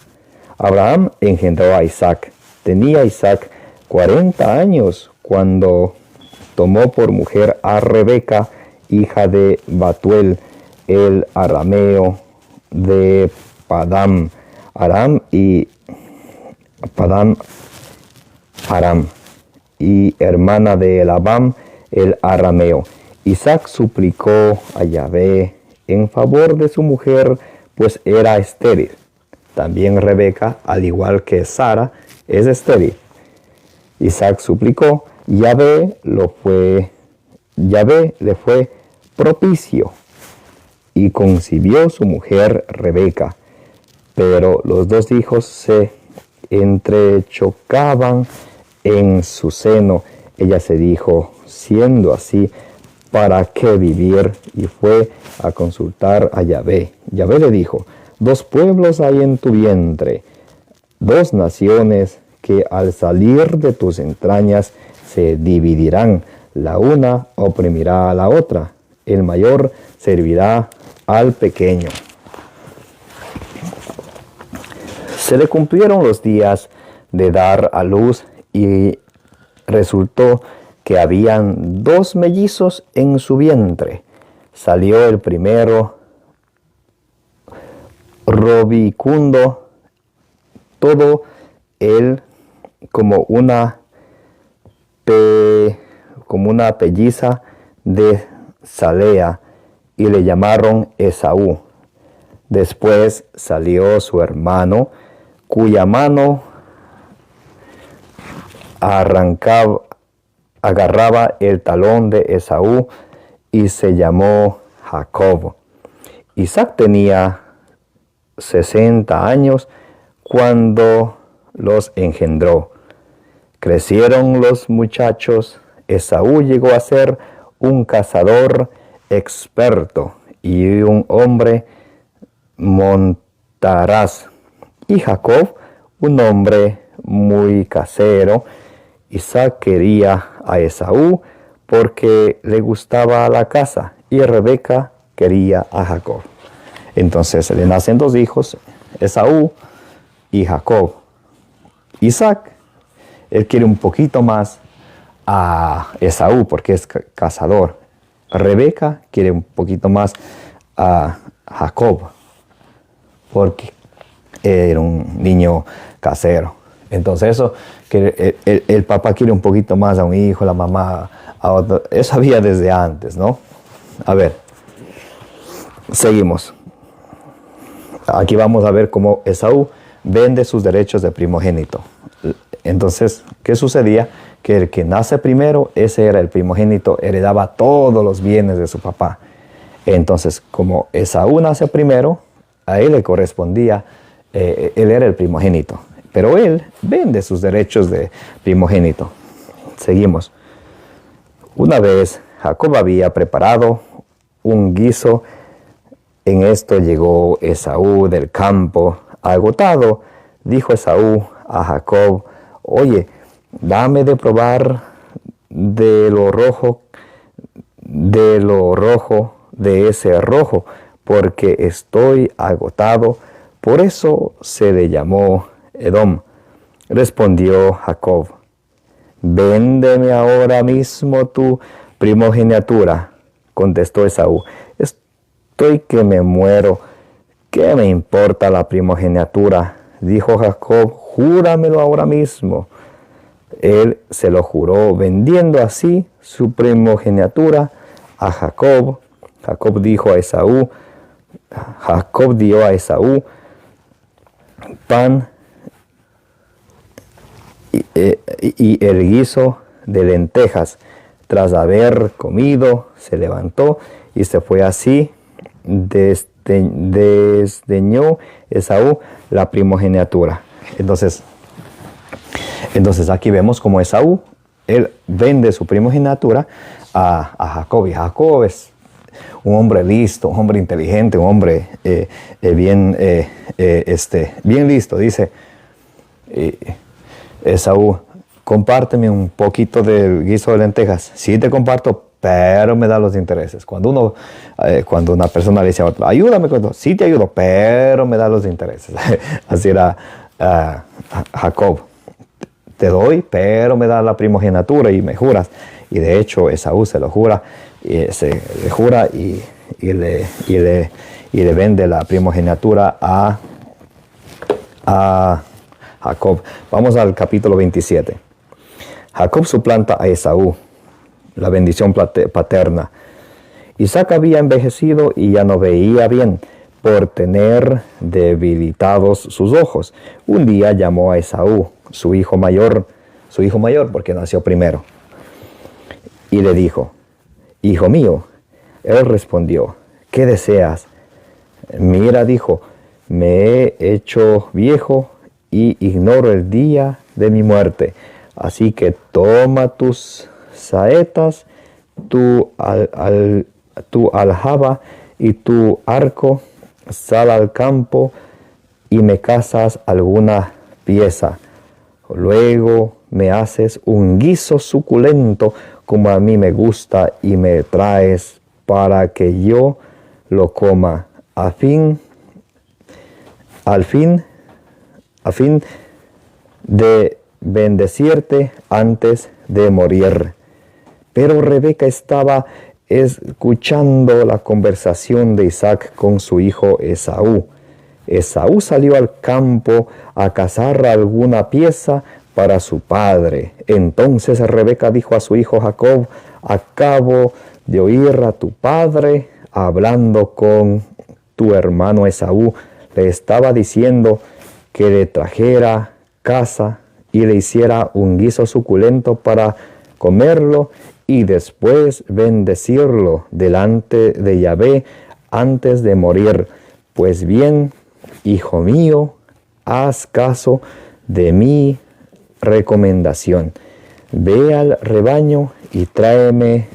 Abraham engendró a Isaac. Tenía Isaac 40 años cuando tomó por mujer a Rebeca, hija de Batuel, el arameo de Padán Aram y hermana de Labán el arameo. Isaac suplicó a Yahvé en favor de su mujer, pues era estéril. También Rebeca, al igual que Sara, es estéril. Isaac suplicó, Yahvé le fue propicio y concibió su mujer Rebeca. Pero los dos hijos se entrechocaban en su seno. Ella se dijo, siendo así, ¿para qué vivir? Y fue a consultar a Yahvé. Yahvé le dijo, 2 pueblos hay en tu vientre, 2 naciones que al salir de tus entrañas se dividirán. La una oprimirá a la otra, el mayor servirá al pequeño. Se le cumplieron los días de dar a luz y resultó que habían 2 mellizos en su vientre. Salió el primero robicundo, todo él como una pelliza de Salea, y le llamaron Esaú. Después salió su hermano, cuya mano agarraba el talón de Esaú, y se llamó Jacob. Isaac tenía 60 años cuando los engendró. Crecieron los muchachos. Esaú llegó a ser un cazador experto y un hombre montaraz. Y Jacob, un hombre muy casero. Isaac quería a Esaú porque le gustaba la caza, y Rebeca quería a Jacob. Entonces le nacen 2 hijos, Esaú y Jacob. Isaac, él quiere un poquito más a Esaú porque es cazador. Rebeca quiere un poquito más a Jacob porque era un niño casero. Entonces eso, que el papá quiere un poquito más a un hijo, la mamá a otro. Eso había desde antes, ¿no? A ver, seguimos. Aquí vamos a ver cómo Esaú vende sus derechos de primogénito. Entonces, ¿qué sucedía? Que el que nace primero, ese era el primogénito, heredaba todos los bienes de su papá. Entonces, como Esaú nace primero, a él le correspondía, él era el primogénito. Pero él vende sus derechos de primogénito. Seguimos. Una vez Jacob había preparado un guiso. En esto llegó Esaú del campo. Agotado, dijo Esaú a Jacob, oye, dame de probar de lo rojo de ese rojo, porque estoy agotado. Por eso se le llamó Edom. Respondió Jacob, véndeme ahora mismo tu primogenitura. Contestó Esaú, estoy que me muero. ¿Qué me importa la primogenitura? Dijo Jacob, júramelo ahora mismo. Él se lo juró, vendiendo así su primogenitura a Jacob. Jacob dio a Esaú pan y el guiso de lentejas. Tras haber comido, se levantó y se fue. Así desdeñó Esaú la primogenitura. Entonces aquí vemos como Esaú, él vende su primogenitura a Jacob. Y Jacob es un hombre listo, un hombre inteligente, un hombre bien listo. Dice Esaú, compárteme un poquito del guiso de lentejas. Sí te comparto, pero me da los intereses. Cuando una persona le dice a otro, ayúdame con esto, sí te ayudo, pero me da los intereses. Así era Jacob. Te doy, pero me da la primogenitura y me juras. Y de hecho Esaú se lo jura, y le vende la primogenitura a Jacob. Vamos al capítulo 27. Jacob suplanta a Esaú, la bendición paterna. Isaac había envejecido y ya no veía bien, por tener debilitados sus ojos. Un día llamó a Esaú, su hijo mayor. su hijo mayor, porque nació primero. Y le dijo, hijo mío. Él respondió, ¿qué deseas? Mira, dijo, me he hecho viejo y ignoro el día de mi muerte. Así que toma tus saetas, tu aljaba y tu arco, sal al campo y me cazas alguna pieza. Luego me haces un guiso suculento como a mí me gusta y me traes para que yo lo coma a fin de bendecirte antes de morir. Pero Rebeca estaba escuchando la conversación de Isaac con su hijo Esaú. Esaú salió al campo a cazar alguna pieza para su padre. Entonces Rebeca dijo a su hijo Jacob, acabo de oír a tu padre hablando con tu hermano Esaú. Le estaba diciendo que le trajera caza y le hiciera un guiso suculento para comerlo y después bendecirlo delante de Yahvé antes de morir. Pues bien, hijo mío, haz caso de mi recomendación. Ve al rebaño y tráeme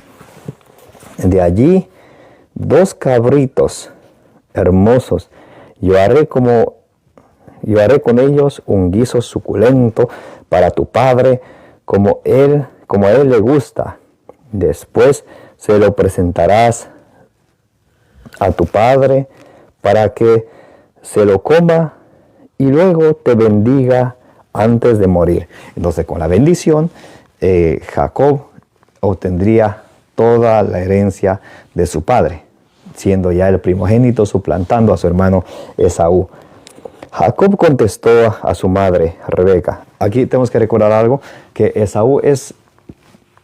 de allí 2 cabritos hermosos. Yo haré con ellos un guiso suculento para tu padre, como a él le gusta. Después se lo presentarás a tu padre para que se lo coma y luego te bendiga antes de morir. Entonces, con la bendición, Jacob obtendría toda la herencia de su padre, siendo ya el primogénito, suplantando a su hermano Esaú. Jacob contestó a su madre, Rebeca. Aquí tenemos que recordar algo, que Esaú es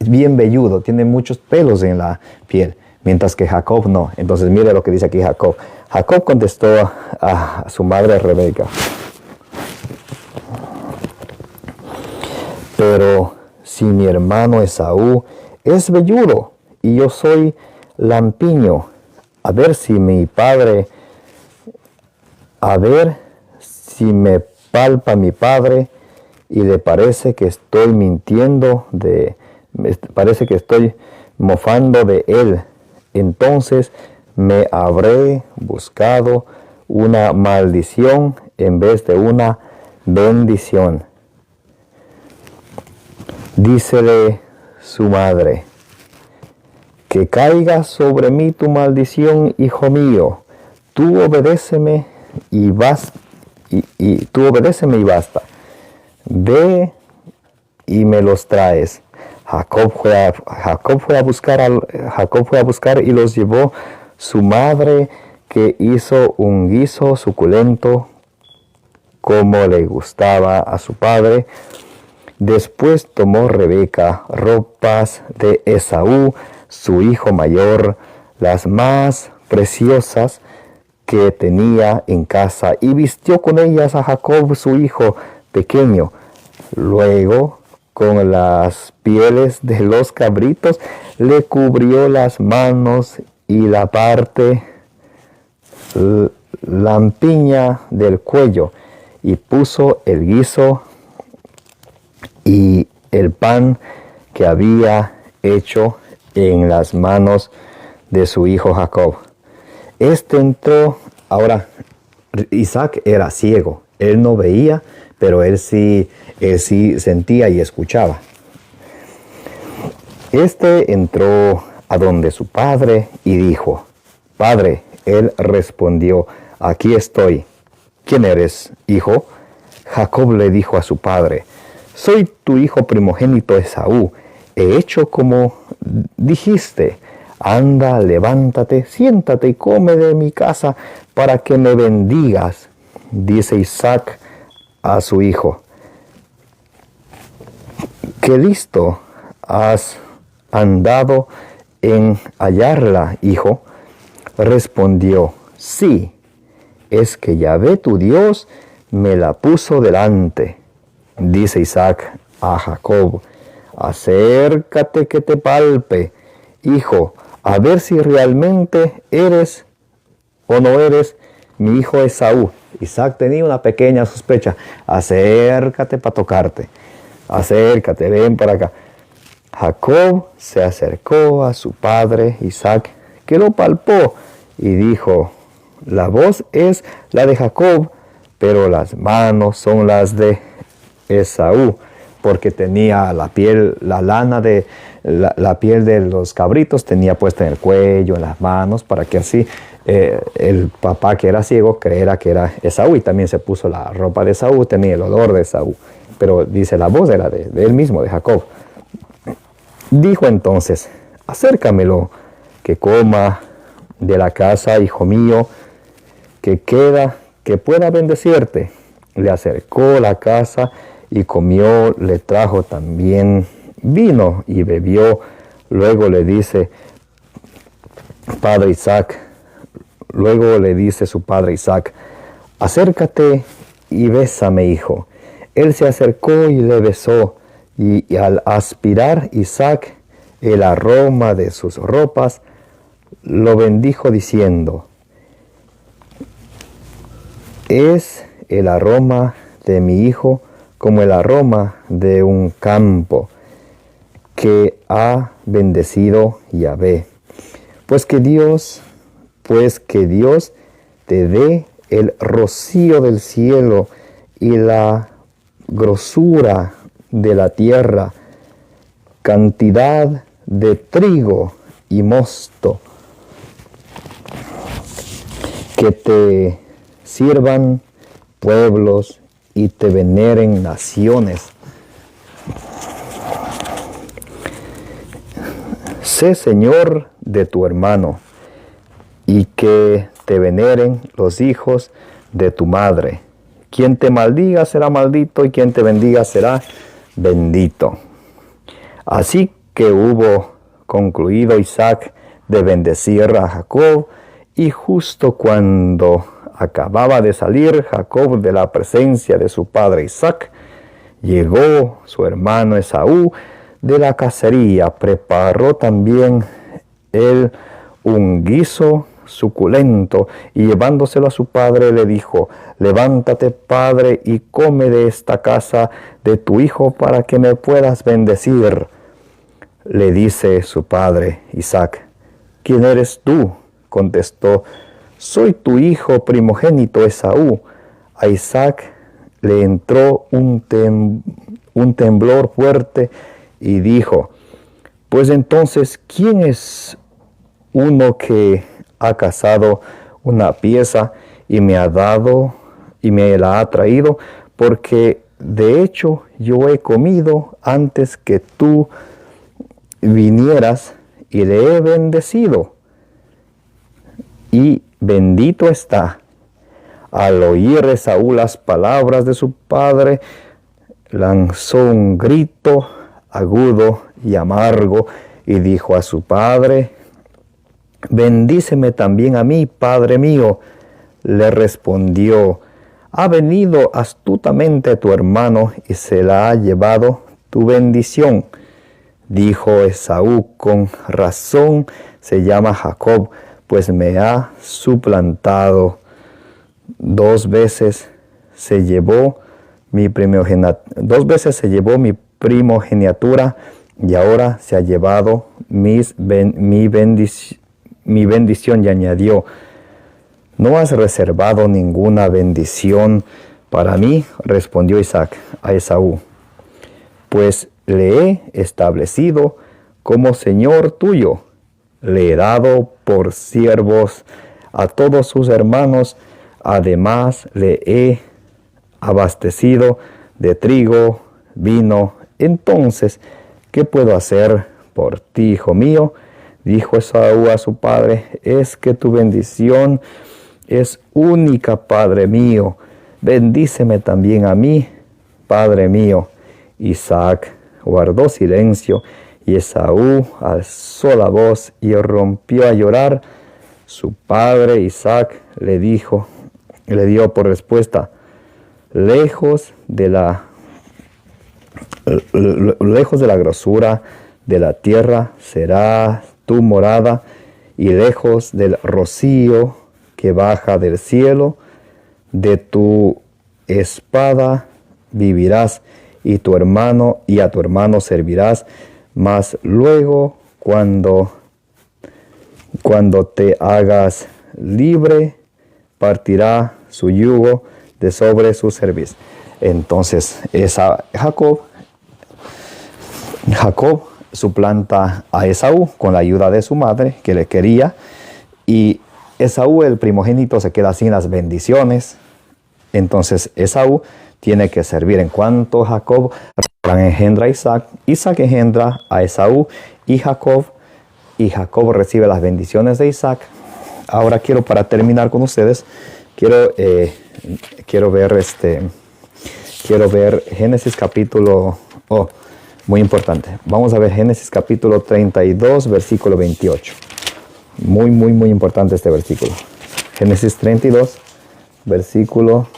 bien velludo, tiene muchos pelos en la piel, mientras que Jacob no. Entonces mire lo que dice aquí Jacob. Jacob contestó a su madre Rebeca, pero si mi hermano Esaú es velludo y yo soy lampiño, a ver si me palpa mi padre y le parece que estoy mintiendo, me parece que estoy mofando de él, entonces me habré buscado una maldición en vez de una bendición. Dícele su madre, que caiga sobre mí tu maldición, hijo mío. Tú obedéceme y basta. Ve y me los traes. Jacob fue a buscar y los llevó. Su madre, que hizo un guiso suculento como le gustaba a su padre. Después tomó Rebeca ropas de Esaú, su hijo mayor, las más preciosas que tenía en casa, y vistió con ellas a Jacob, su hijo pequeño. Luego, con las pieles de los cabritos, le cubrió las manos y la parte lampiña del cuello, y puso el guiso y el pan que había hecho en las manos de su hijo Jacob. Este entró. Ahora, Isaac era ciego, él no veía, pero él sí sentía y escuchaba. Este entró a donde su padre y dijo, Padre. Él respondió, aquí estoy. ¿Quién eres, hijo? Jacob le dijo a su padre, soy tu hijo primogénito Esaú. He hecho como dijiste. Anda, levántate, siéntate y come de mi casa para que me bendigas. Dice Isaac a su hijo, qué listo has andado en hallarla, hijo. Respondió, sí, es que Yahvé tu Dios me la puso delante. Dice Isaac a Jacob: acércate que te palpe, hijo, a ver si realmente eres o no eres mi hijo Esaú. Isaac tenía una pequeña sospecha. Acércate para tocarte. Acércate, ven para acá. Jacob se acercó a su padre Isaac, que lo palpó y dijo: la voz es la de Jacob, pero las manos son las de Esaú, porque tenía la piel, la lana de la piel de los cabritos tenía puesta en el cuello, en las manos, para que así el papá, que era ciego, creyera que era Esaú, y también se puso la ropa de Esaú, tenía el olor de Esaú, pero dice la voz era de él mismo, de Jacob. Dijo entonces: acércamelo, que coma de la casa, hijo mío, que pueda bendecirte. Le acercó la casa y comió, le trajo también vino y bebió. Luego le dice su padre Isaac: acércate y bésame, hijo. Él se acercó y le besó, y al aspirar Isaac el aroma de sus ropas, lo bendijo diciendo: es el aroma de mi hijo como el aroma de un campo que ha bendecido Yahvé. Pues que Dios te dé el rocío del cielo y la grosura de la tierra, cantidad de trigo y mosto, que te sirvan pueblos y te veneren naciones. Sé señor de tu hermano, y que te veneren los hijos de tu madre. Quien te maldiga será maldito, y quien te bendiga será bendito. Así que hubo concluido Isaac de bendecir a Jacob, y justo cuando acababa de salir Jacob de la presencia de su padre Isaac, llegó su hermano Esaú de la cacería. Preparó también él un guiso suculento, y llevándoselo a su padre le dijo: levántate, padre, y come de esta casa de tu hijo, para que me puedas bendecir. Le dice su padre Isaac: ¿quién eres tú? Contestó: soy tu hijo primogénito Esaú. A Isaac le entró un temblor fuerte y dijo: pues entonces, ¿quién es uno que ha cazado una pieza y me ha dado y me la ha traído? Porque de hecho yo he comido antes que tú vinieras, y le he bendecido, y bendito está. Al oír Esaú las palabras de su padre, lanzó un grito agudo y amargo, y dijo a su padre: bendíceme también a mí, padre mío. Le respondió: ha venido astutamente tu hermano y se la ha llevado tu bendición. Dijo Esaú: con razón se llama Jacob, pues me ha suplantado. 2 veces se llevó mi primogenitura, y ahora se ha llevado mi bendición. Y añadió: ¿no has reservado ninguna bendición para mí? Respondió Isaac a Esaú: pues le he establecido como señor tuyo, le he dado por siervos a todos sus hermanos, además le he abastecido de trigo, vino. Entonces, ¿qué puedo hacer por ti, hijo mío? Dijo Esaú a su padre: es que tu bendición es única, padre mío. Bendíceme también a mí, padre mío. Isaac guardó silencio, y Esaú alzó la voz y rompió a llorar. Su padre Isaac le dio por respuesta: lejos de la Lejos de la grosura de la tierra será tu morada, y lejos del rocío que baja del cielo. De tu espada vivirás, y a tu hermano servirás. Mas luego, cuando te hagas libre, partirá su yugo de sobre su cerviz. Entonces, Jacob suplanta a Esaú con la ayuda de su madre, que le quería, y Esaú, el primogénito, se queda sin las bendiciones. Entonces Esaú tiene que servir. En cuanto Jacob engendra a Isaac, Isaac engendra a Esaú y Jacob recibe las bendiciones de Isaac. Ahora para terminar con ustedes, quiero ver Génesis capítulo, muy importante. Vamos a ver Génesis capítulo 32, versículo 28. Muy, muy, muy importante este versículo. Génesis 32, versículo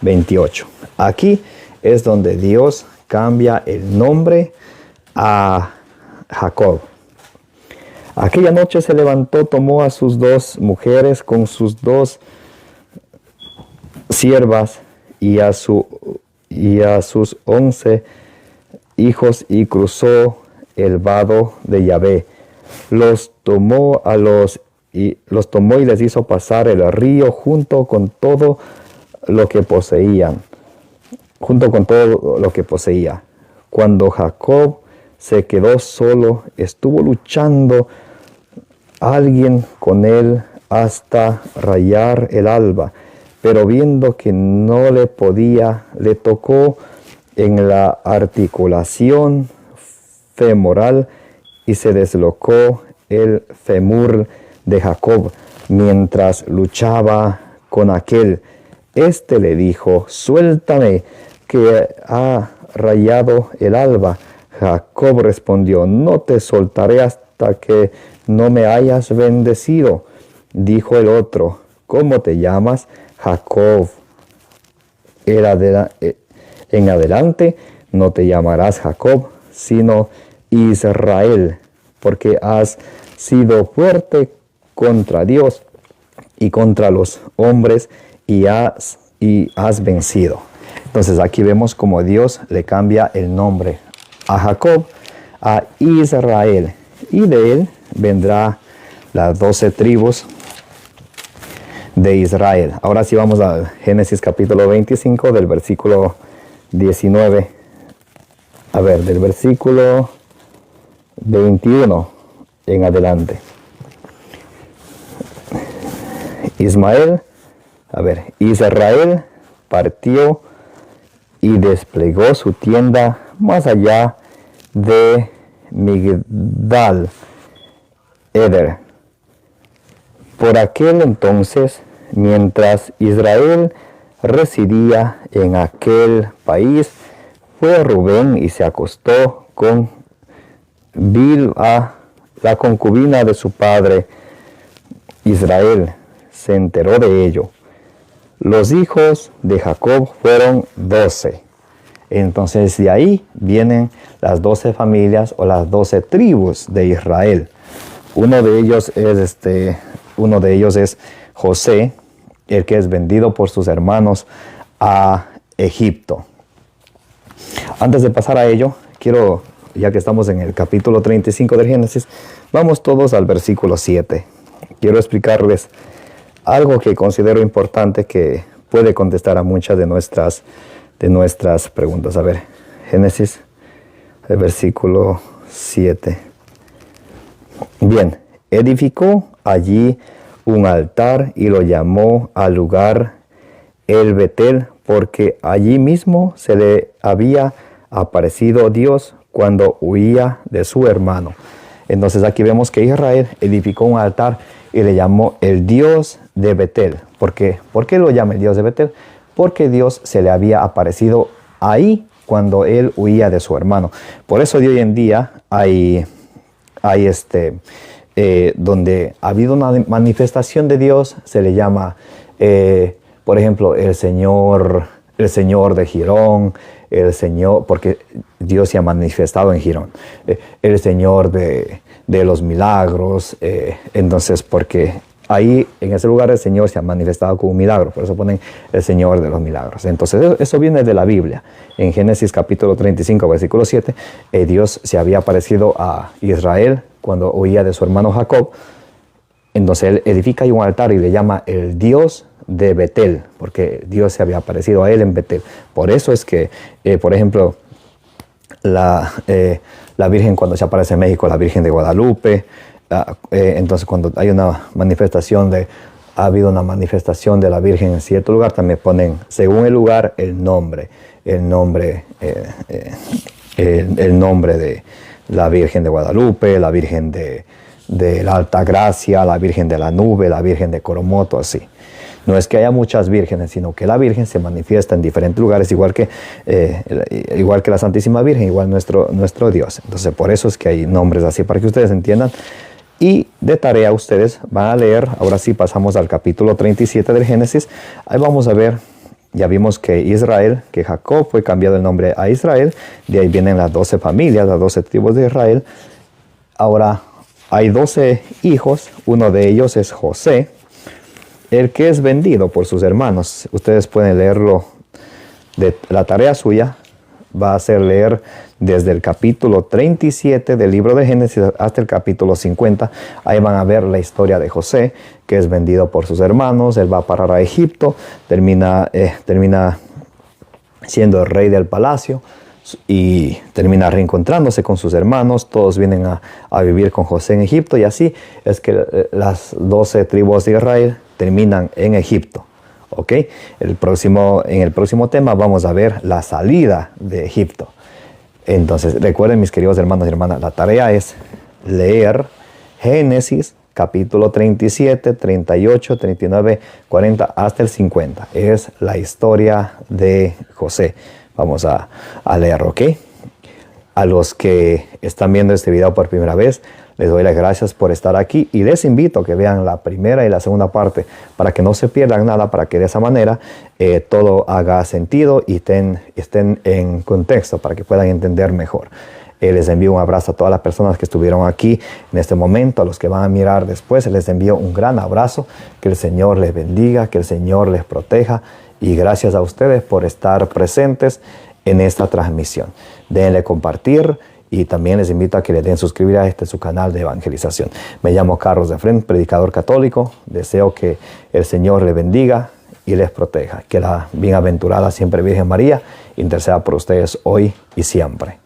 28. Aquí es donde Dios cambia el nombre a Jacob. Aquella noche se levantó, tomó a sus 2 mujeres con sus 2 siervas y a sus 11 hijos, y cruzó el vado de Yahvé. Los tomó y les hizo pasar el río junto con todo lo que poseía. Cuando Jacob se quedó solo, estuvo luchando alguien con él hasta rayar el alba, pero viendo que no le podía, le tocó en la articulación femoral y se deslocó el fémur de Jacob mientras luchaba con aquel. Este le dijo: suéltame, que ha rayado el alba. Jacob respondió: no te soltaré hasta que no me hayas bendecido. Dijo el otro: ¿cómo te llamas? Jacob. En adelante no te llamarás Jacob, sino Israel, porque has sido fuerte contra Dios y contra los hombres, y has vencido. Entonces aquí vemos como Dios le cambia el nombre a Jacob a Israel, y de él vendrá las 12 tribus de Israel. Ahora sí vamos a Génesis capítulo 25 del versículo 19. A ver, del versículo 21 en adelante. Israel partió y desplegó su tienda más allá de Migdal Eder. Por aquel entonces, mientras Israel residía en aquel país, fue Rubén y se acostó con Bilha, la concubina de su padre. Israel se enteró de ello. Los hijos de Jacob fueron 12. Entonces de ahí vienen las 12 familias o las 12 tribus de Israel. Uno de ellos es José, el que es vendido por sus hermanos a Egipto. Antes de pasar a ello, ya que estamos en el capítulo 35 del Génesis, vamos todos al versículo 7. Quiero explicarles algo que considero importante que puede contestar a muchas de nuestras preguntas. A ver, Génesis, el versículo 7. Bien, edificó allí un altar y lo llamó al lugar el Betel, porque allí mismo se le había aparecido Dios cuando huía de su hermano. Entonces aquí vemos que Israel edificó un altar y le llamó el Dios de Betel. ¿Por qué lo llama el Dios de Betel? Porque Dios se le había aparecido ahí cuando él huía de su hermano. Por eso de hoy en día hay donde ha habido una manifestación de Dios, se le llama, por ejemplo, el Señor el Señor de Girón, el Señor, porque Dios se ha manifestado en Girón, el Señor de los milagros, entonces porque ahí en ese lugar el Señor se ha manifestado como un milagro, por eso ponen el Señor de los milagros. Entonces eso viene de la Biblia. En Génesis capítulo 35, versículo 7, Dios se había aparecido a Israel cuando huía de su hermano Jacob. Entonces él edifica ahí un altar y le llama el Dios de Betel, porque Dios se había aparecido a él en Betel. Por eso es que, por ejemplo, la Virgen cuando se aparece en México, la Virgen de Guadalupe, entonces cuando hay una manifestación ha habido una manifestación de la Virgen en cierto lugar, también ponen, según el lugar, el nombre de la Virgen de Guadalupe, la Virgen de la Alta Gracia, la Virgen de la Nube, la Virgen de Coromoto, así. No es que haya muchas vírgenes, sino que la Virgen se manifiesta en diferentes lugares, igual que la Santísima Virgen, igual nuestro Dios. Entonces, por eso es que hay nombres así, para que ustedes entiendan. Y de tarea ustedes van a leer, ahora sí pasamos al capítulo 37 del Génesis. Ahí vamos a ver, ya vimos que Jacob fue cambiado el nombre a Israel. De ahí vienen las 12 familias, las 12 tribus de Israel. Ahora hay 12 hijos, uno de ellos es José, el que es vendido por sus hermanos. Ustedes pueden leerlo, la tarea suya va a ser leer desde el capítulo 37 del libro de Génesis hasta el capítulo 50. Ahí van a ver la historia de José, que es vendido por sus hermanos. Él va a parar a Egipto, termina siendo el rey del palacio y termina reencontrándose con sus hermanos. Todos vienen a vivir con José en Egipto, y así es que las 12 tribus de Israel terminan en Egipto. ¿Ok? En el próximo tema vamos a ver la salida de Egipto. Entonces, recuerden, mis queridos hermanos y hermanas, la tarea es leer Génesis capítulo 37, 38, 39, 40 hasta el 50. Es la historia de José. Vamos a leer, ¿ok? A los que están viendo este video por primera vez, les doy las gracias por estar aquí y les invito a que vean la primera y la segunda parte para que no se pierdan nada, para que de esa manera todo haga sentido y estén en contexto para que puedan entender mejor. Les envío un abrazo a todas las personas que estuvieron aquí en este momento, a los que van a mirar después, les envío un gran abrazo, que el Señor les bendiga, que el Señor les proteja, y gracias a ustedes por estar presentes en esta transmisión. Denle compartir y también les invito a que le den suscribir a su canal de evangelización. Me llamo Carlos de Fren, predicador católico. Deseo que el Señor les bendiga y les proteja. Que la bienaventurada siempre Virgen María interceda por ustedes hoy y siempre.